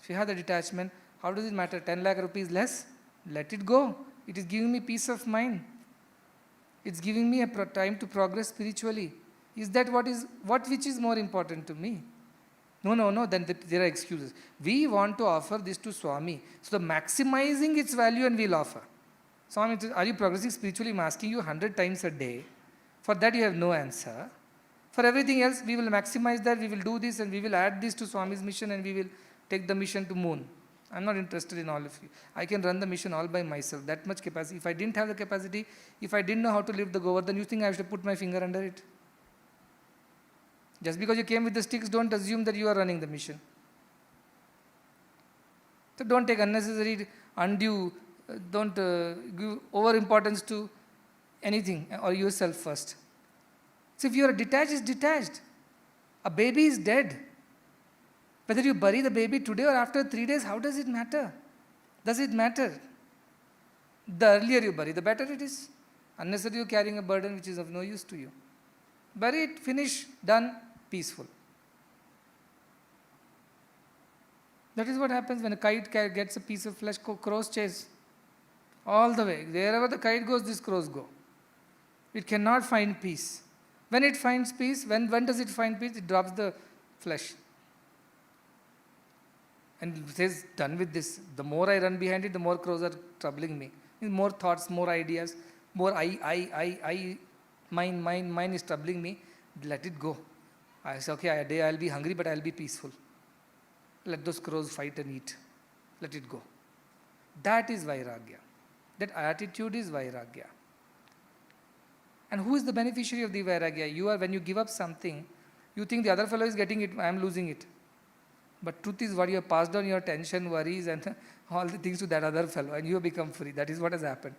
If you have the detachment, how does it matter? 10 lakh rupees less? Let it go. It is giving me peace of mind. It's giving me a time to progress spiritually. Is that what which is more important to me? No, then there are excuses. We want to offer this to Swami. So the maximizing its value and we'll offer. Swami, are you progressing spiritually? I'm asking you 100 times a day. For that you have no answer. For everything else, we will maximize that, we will do this and we will add this to Swami's mission and we will take the mission to moon. I'm not interested in all of you. I can run the mission all by myself, that much capacity. If I didn't have the capacity, if I didn't know how to lift the Govardhan, you think I should put my finger under it? Just because you came with the sticks, don't assume that you are running the mission. So don't take unnecessary, undue, don't give over importance to anything or yourself first. So if you are detached, it's detached. A baby is dead. Whether you bury the baby today or after 3 days, how does it matter? Does it matter? The earlier you bury, the better it is. Unnecessarily you are carrying a burden which is of no use to you. Bury it, finish, done, peaceful. That is what happens when a kite gets a piece of flesh, crows chase. All the way. Wherever the kite goes, these crows go. It cannot find peace. When it finds peace, when does it find peace? It drops the flesh. And it says, done with this. The more I run behind it, the more crows are troubling me. More thoughts, more ideas. More mine is troubling me. Let it go. I say, okay, a day I'll be hungry, but I'll be peaceful. Let those crows fight and eat. Let it go. That is Vairagya. That attitude is Vairagya. And who is the beneficiary of the Vairagya? You are, when you give up something, you think the other fellow is getting it, I am losing it. But truth is what you have passed on your tension, worries and all the things to that other fellow and you have become free. That is what has happened.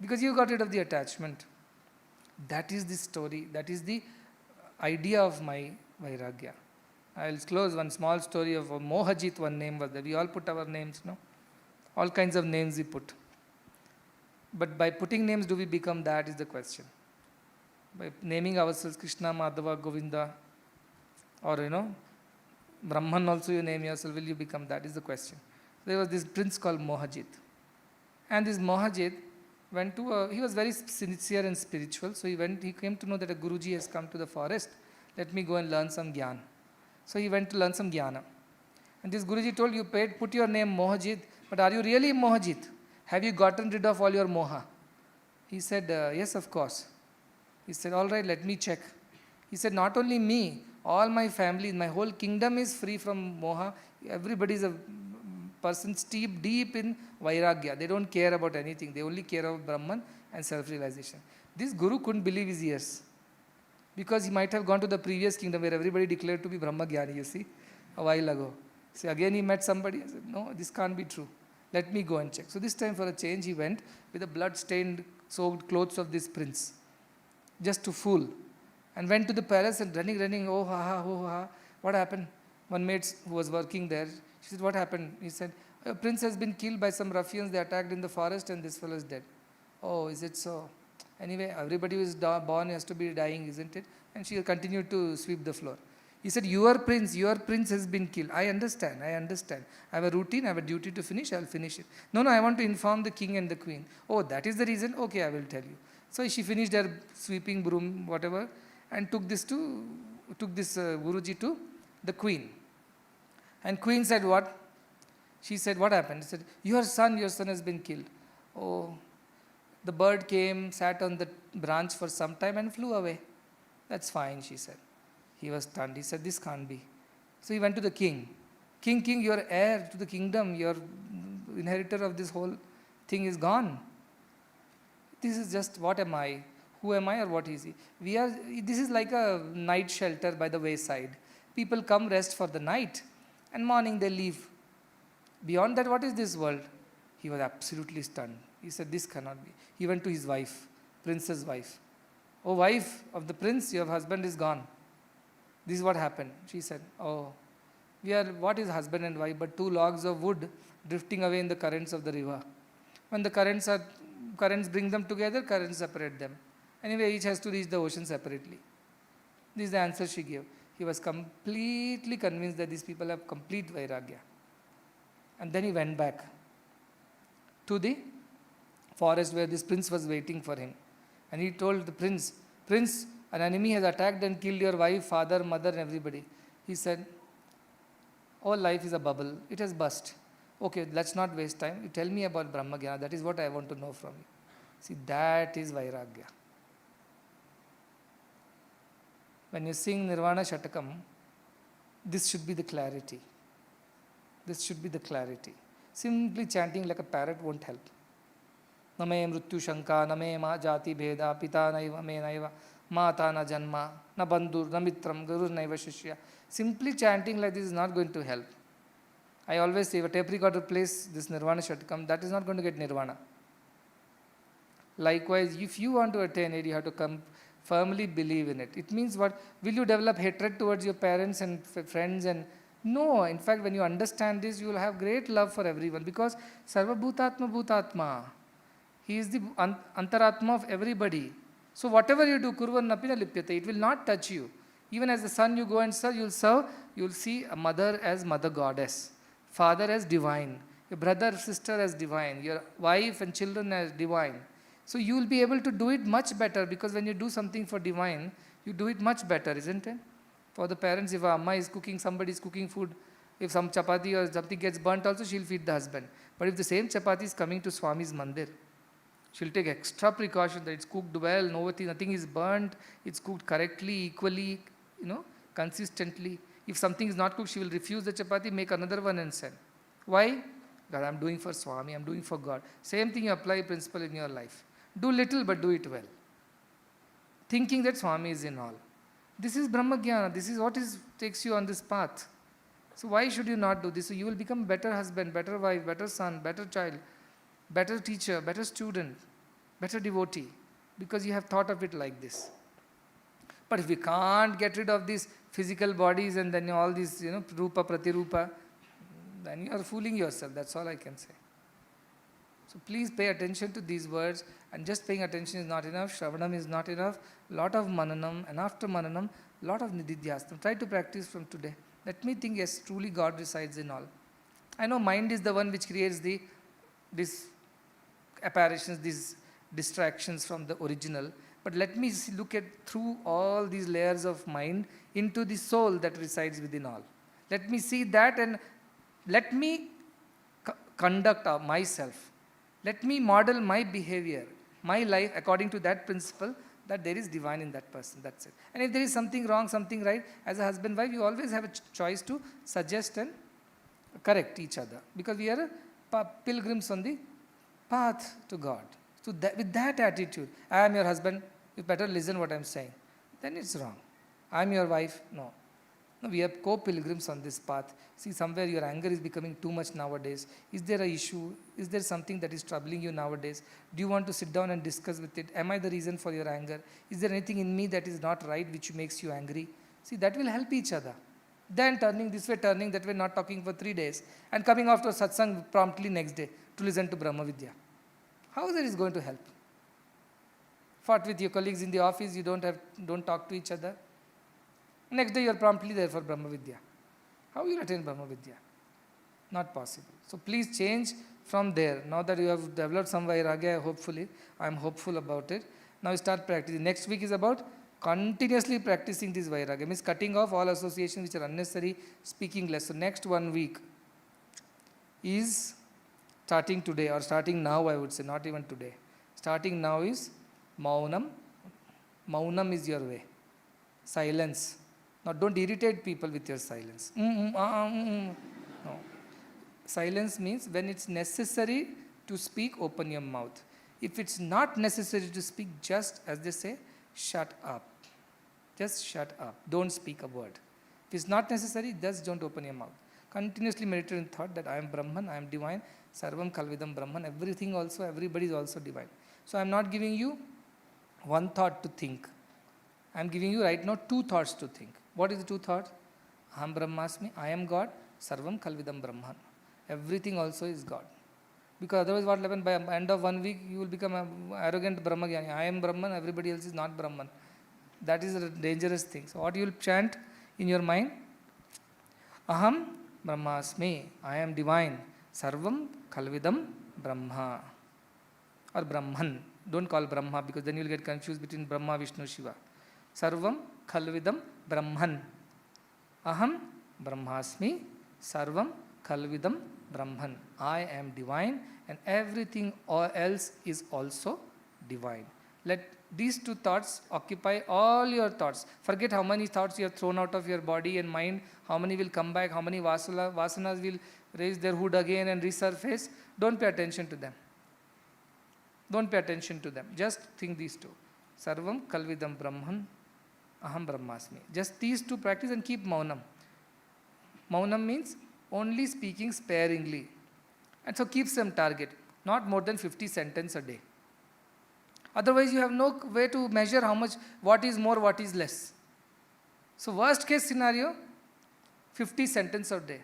Because you got rid of the attachment. That is the story. That is the idea of my Vairagya. I will close one small story of Mohajit, one name was there. We all put our names, no? All kinds of names we put. But by putting names, do we become that is the question. By naming ourselves Krishna, Madhava, Govinda, or Brahman also you name yourself, will you become that is the question. There was this prince called Mohajit. And this Mohajit went to he was very sincere and spiritual, so he came to know that a Guruji has come to the forest. Let me go and learn some Gyan. So he went to learn some Jnana. And this Guruji told, you put your name Mohajit, but are you really Mohajit? Have you gotten rid of all your moha? He said, yes, of course. He said, all right, let me check. He said, not only me, all my family, my whole kingdom is free from moha. Everybody is a person steeped deep in Vairagya. They don't care about anything. They only care about Brahman and self-realization. This Guru couldn't believe his ears. Because he might have gone to the previous kingdom where everybody declared to be Brahma Jnani, you see, a while ago. So again he met somebody and said, no, this can't be true. Let me go and check. So this time for a change he went with the blood-stained, soaked clothes of this prince, just to fool. And went to the palace and running, oh ha, what happened? One maid who was working there, she said, what happened? He said, a prince has been killed by some ruffians, they attacked in the forest and this fellow is dead. Oh, is it so? Anyway, everybody who is born has to be dying, isn't it? And she continued to sweep the floor. He said, your prince has been killed. I understand. I have a routine, I have a duty to finish, I will finish it. No, I want to inform the king and the queen. Oh, that is the reason? Okay, I will tell you. So she finished her sweeping broom, whatever, and took this Guruji to the queen. And queen said, what? She said, what happened? He said, your son has been killed. Oh, the bird came, sat on the branch for some time and flew away. That's fine, she said. He was stunned. He said, this can't be. So he went to the king. King, your heir to the kingdom, your inheritor of this whole thing is gone. This is just, what am I? Who am I or what is he? This is like a night shelter by the wayside. People come rest for the night and morning they leave. Beyond that, what is this world? He was absolutely stunned. He said, this cannot be. He went to his wife, prince's wife. Oh, wife of the prince, your husband is gone. This is what happened. She said, oh, what is husband and wife but two logs of wood drifting away in the currents of the river. When the currents bring them together, currents separate them. Anyway, each has to reach the ocean separately. This is the answer she gave. He was completely convinced that these people have complete Vairagya. And then he went back to the forest where this prince was waiting for him. And he told the prince, an enemy has attacked and killed your wife, father, mother and everybody. He said, all life is a bubble. It has burst. Okay, let's not waste time. You tell me about Brahma Jnana. That is what I want to know from you. See, that is Vairagya. When you sing Nirvana Shatakam, this should be the clarity. Simply chanting like a parrot won't help. Name mrityu shanka, name ma jati bheda, pita naiva me naiva, mata na janma, na bandhur, na mitram, guru naiva shishya. Simply chanting like this is not going to help. I always say, if a tape recorder plays this Nirvana Shatakam, that is not going to get Nirvana. Likewise, if you want to attain it, you have to firmly believe in it. It means what? Will you develop hatred towards your parents and friends? No, in fact, when you understand this, you will have great love for everyone because Sarva Bhutatma Bhutatma. He is the Antaratma of everybody. So whatever you do, Kurvan Napina Lipyate, it will not touch you. Even as the son you go and serve, you will see a mother as mother goddess, father as divine, your brother, sister as divine, your wife and children as divine. So you will be able to do it much better because when you do something for divine, you do it much better, isn't it? For the parents, if Amma is cooking, somebody is cooking food, if some chapati or something gets burnt also, she'll feed the husband. But if the same chapati is coming to Swami's mandir, She'll take extra precaution that it's cooked well, nothing is burnt, it's cooked correctly, equally, consistently. If something is not cooked, she will refuse the chapati, make another one and send. Why? God, I'm doing for Swami, I'm doing for God. Same thing you apply principle in your life. Do little but do it well. Thinking that Swami is in all. This is Brahma Jnana. This is what takes you on this path. So why should you not do this? So you will become better husband, better wife, better son, better child, better teacher, better student, better devotee, because you have thought of it like this. But if we can't get rid of these physical bodies and then all these, rupa, pratirupa, then you are fooling yourself. That's all I can say. So please pay attention to these words, and just paying attention is not enough. Shravanam is not enough. Lot of mananam, and after mananam, lot of nididhyastam. Try to practice from today. Let me think, yes, truly God resides in all. I know mind is the one which creates these apparitions, these distractions from the original. But let me look through all these layers of mind into the soul that resides within all. Let me see that, and let me conduct myself. Let me model my behavior, my life according to that principle, that there is divine in that person. That's it. And if there is something wrong, something right, as a husband, wife, you always have a choice to suggest and correct each other. Because we are pilgrims on the path to God. So with that attitude, I am your husband, you better listen what I am saying. Then it's wrong. I am your wife, no. No, we are co-pilgrims on this path. See, somewhere your anger is becoming too much nowadays. Is there an issue? Is there something that is troubling you nowadays? Do you want to sit down and discuss with it? Am I the reason for your anger? Is there anything in me that is not right which makes you angry? See, that will help each other. Then turning this way, turning that way, not talking for 3 days, and coming after satsang promptly next day to listen to Brahma Vidya. How that is going to help? Fought with your colleagues in the office, you don't talk to each other. Next day you are promptly there for Brahma Vidya. How will you attain Brahma Vidya? Not possible. So please change from there. Now that you have developed some vairagya, hopefully, I am hopeful about it. Now start practicing. Next week is about continuously practicing this vairagya. Means cutting off all associations which are unnecessary, speaking less. So next 1 week is starting today, or starting now, I would say, not even today. Starting now is Maunam. Maunam is your way. Silence. Now don't irritate people with your silence. No. Silence means when it's necessary to speak, open your mouth. If it's not necessary to speak, just, as they say, shut up. Just shut up. Don't speak a word. If it's not necessary, just don't open your mouth. Continuously meditate in thought that I am Brahman, I am divine, Sarvam Kalvidam Brahman, everything also, everybody is also divine. So I am not giving you one thought to think. I am giving you right now 2 thoughts to think. What is the 2 thoughts? Aham Brahmasmi, I am God, Sarvam Kalvidam Brahman. Everything also is God. Because otherwise what will happen, by the end of 1 week, you will become an arrogant Brahmagyani. I am Brahman, everybody else is not Brahman. That is a dangerous thing. So what you will chant in your mind? Aham Brahmasmi, I am divine, Sarvam Kalvidam Brahma. Or Brahman. Don't call Brahma, because then you will get confused between Brahma, Vishnu, Shiva. Sarvam Kalvidam Brahman. Aham Brahmasmi, Sarvam Kalvidam Brahman. I am divine, and everything else is also divine. Let these 2 thoughts occupy all your thoughts. Forget how many thoughts you have thrown out of your body and mind, how many will come back, how many vasanas will raise their hood again and resurface. Don't pay attention to them. Don't pay attention to them. Just think these 2. Sarvam Kalvidam Brahman, Aham Brahmasmi. Just these 2 practice and keep Maunam. Maunam means only speaking sparingly. And so keep some target. Not more than 50 sentences a day. Otherwise you have no way to measure how much, what is more, what is less. So worst case scenario, 50 sentences a day.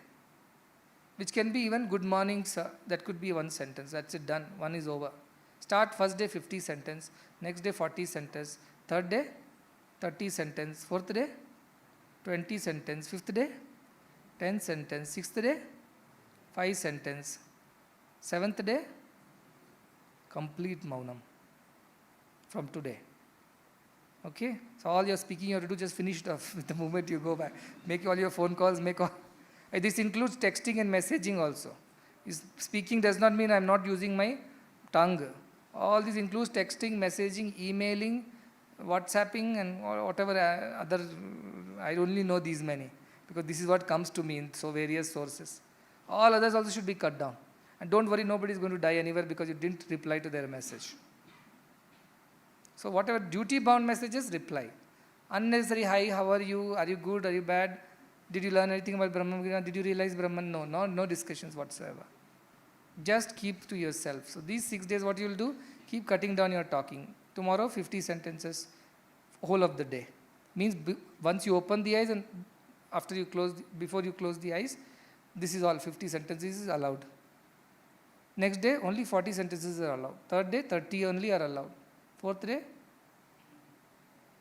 Which can be even good morning, sir. That could be 1 sentence. That's it, done. 1 is over. Start first day 50 sentences, next day 40 sentences, third day 30 sentences, fourth day 20 sentences, fifth day 10 sentences, sixth day 5 sentences, seventh day complete Maunam from today. Okay? So all your speaking you have to do, just finish it off with the moment you go back. Make all your phone calls, this includes texting and messaging also. Speaking does not mean I am not using my tongue All this includes texting, messaging, emailing, WhatsApping, and whatever other. I only know these many because this is what comes to me in so various sources. All others also should be cut down. And don't worry, nobody is going to die anywhere because you didn't reply to their message. So whatever duty-bound messages, reply. Unnecessary, hi, how are you? Are you good? Are you bad? Did you learn anything about Brahma? Did you realize Brahman? No discussions whatsoever. Just keep to yourself. So these 6 days, what you will do? Keep cutting down your talking. Tomorrow, 50 sentences, whole of the day. Means once you open the eyes and before you close the eyes, this is all 50 sentences is allowed. Next day, only 40 sentences are allowed. Third day, 30 only are allowed. Fourth day,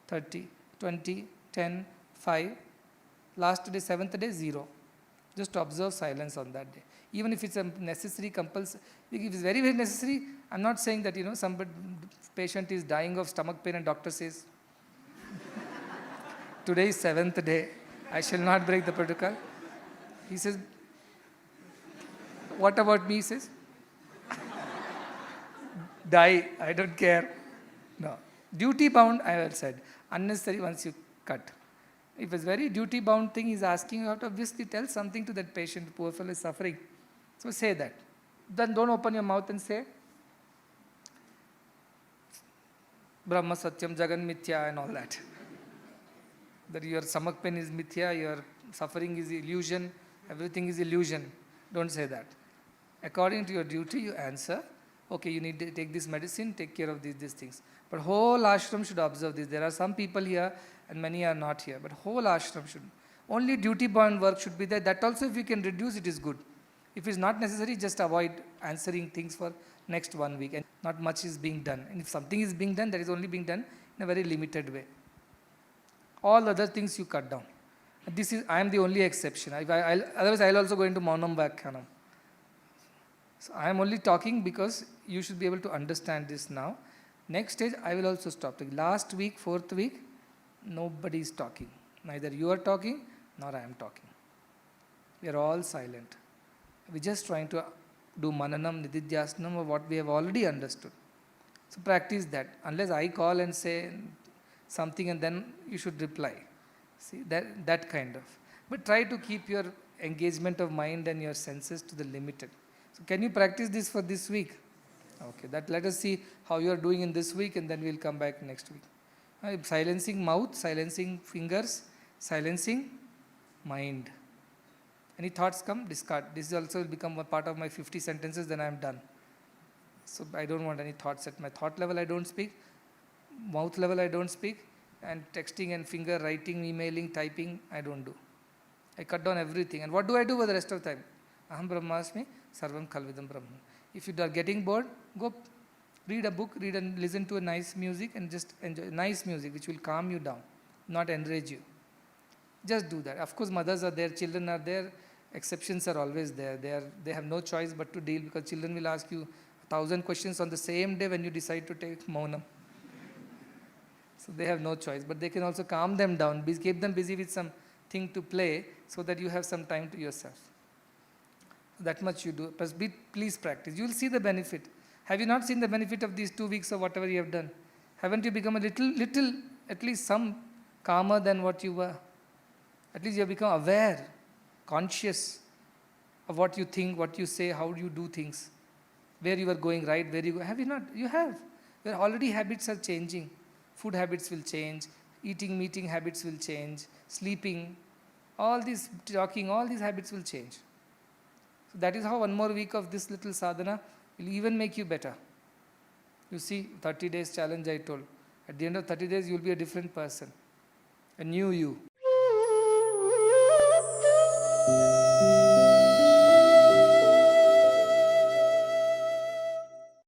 30, 20, 10, 5. Last day, 7th day, 0. Just observe silence on that day. Even if it's a necessary, compulsory, if it's very, very necessary, I'm not saying that, some patient is dying of stomach pain and doctor says, today is 7th day, I shall not break the protocol. He says, what about me? He says, die, I don't care. No. Duty bound, I have said. Unnecessary once you cut. If it's very duty bound thing, he's asking you how to obviously tell something to that patient, poor fellow is suffering. So say that. Then don't open your mouth and say, Brahma Satyam Jagan Mithya and all that. That your stomach pain is mithya, your suffering is illusion, everything is illusion. Don't say that. According to your duty, you answer, okay, you need to take this medicine, take care of these things. But whole ashram should observe this. There are some people here and many are not here. But whole ashram should. Only duty-bound work should be there. That also if you can reduce, it is good. If it's not necessary, just avoid answering things for next 1 week. And not much is being done. And if something is being done, that is only being done in a very limited way. All other things you cut down. I am the only exception. Otherwise, I'll also go into Maunam Vakyanam. So I am only talking because you should be able to understand this now. Next stage, I will also stop talking. Last week, 4th week, nobody is talking. Neither you are talking, nor I am talking. We are all silent. We are just trying to do mananam, nididhyasnam of what we have already understood. So practice that. Unless I call and say something and then you should reply. See, that kind of. But try to keep your engagement of mind and your senses to the limited. So can you practice this for this week? Okay, let us see how you are doing in this week and then we'll come back next week. Silencing mouth, silencing fingers, silencing mind. Any thoughts come? Discard. This also will become a part of my 50 sentences, then I am done. So I don't want any thoughts. At my thought level I don't speak, mouth level I don't speak, and texting and finger writing, emailing, typing, I don't do. I cut down everything. And what do I do for the rest of the time? Aham Brahmasmi, Sarvam Khalvidam Brahman. If you are getting bored, go read a book, read and listen to a nice music and just enjoy nice music which will calm you down, not enrage you. Just do that. Of course, mothers are there, children are there, exceptions are always there. They have no choice but to deal because children will ask you 1,000 questions on the same day when you decide to take Maunam. So they have no choice, but they can also calm them down, keep them busy with something to play so that you have some time to yourself. That much you do. Please practice. You will see the benefit. Have you not seen the benefit of these 2 weeks of whatever you have done? Haven't you become a little, at least some calmer than what you were? At least you have become aware, conscious of what you think, what you say, how you do things, where you are going right, where you go. Have you not? You have. Your already habits are changing. Food habits will change. Meeting habits will change. Sleeping, all these talking, all these habits will change. So that is how 1 more week of this little sadhana will even make you better. You see, 30 days challenge I told. At the end of 30 days, you will be a different person. A new you.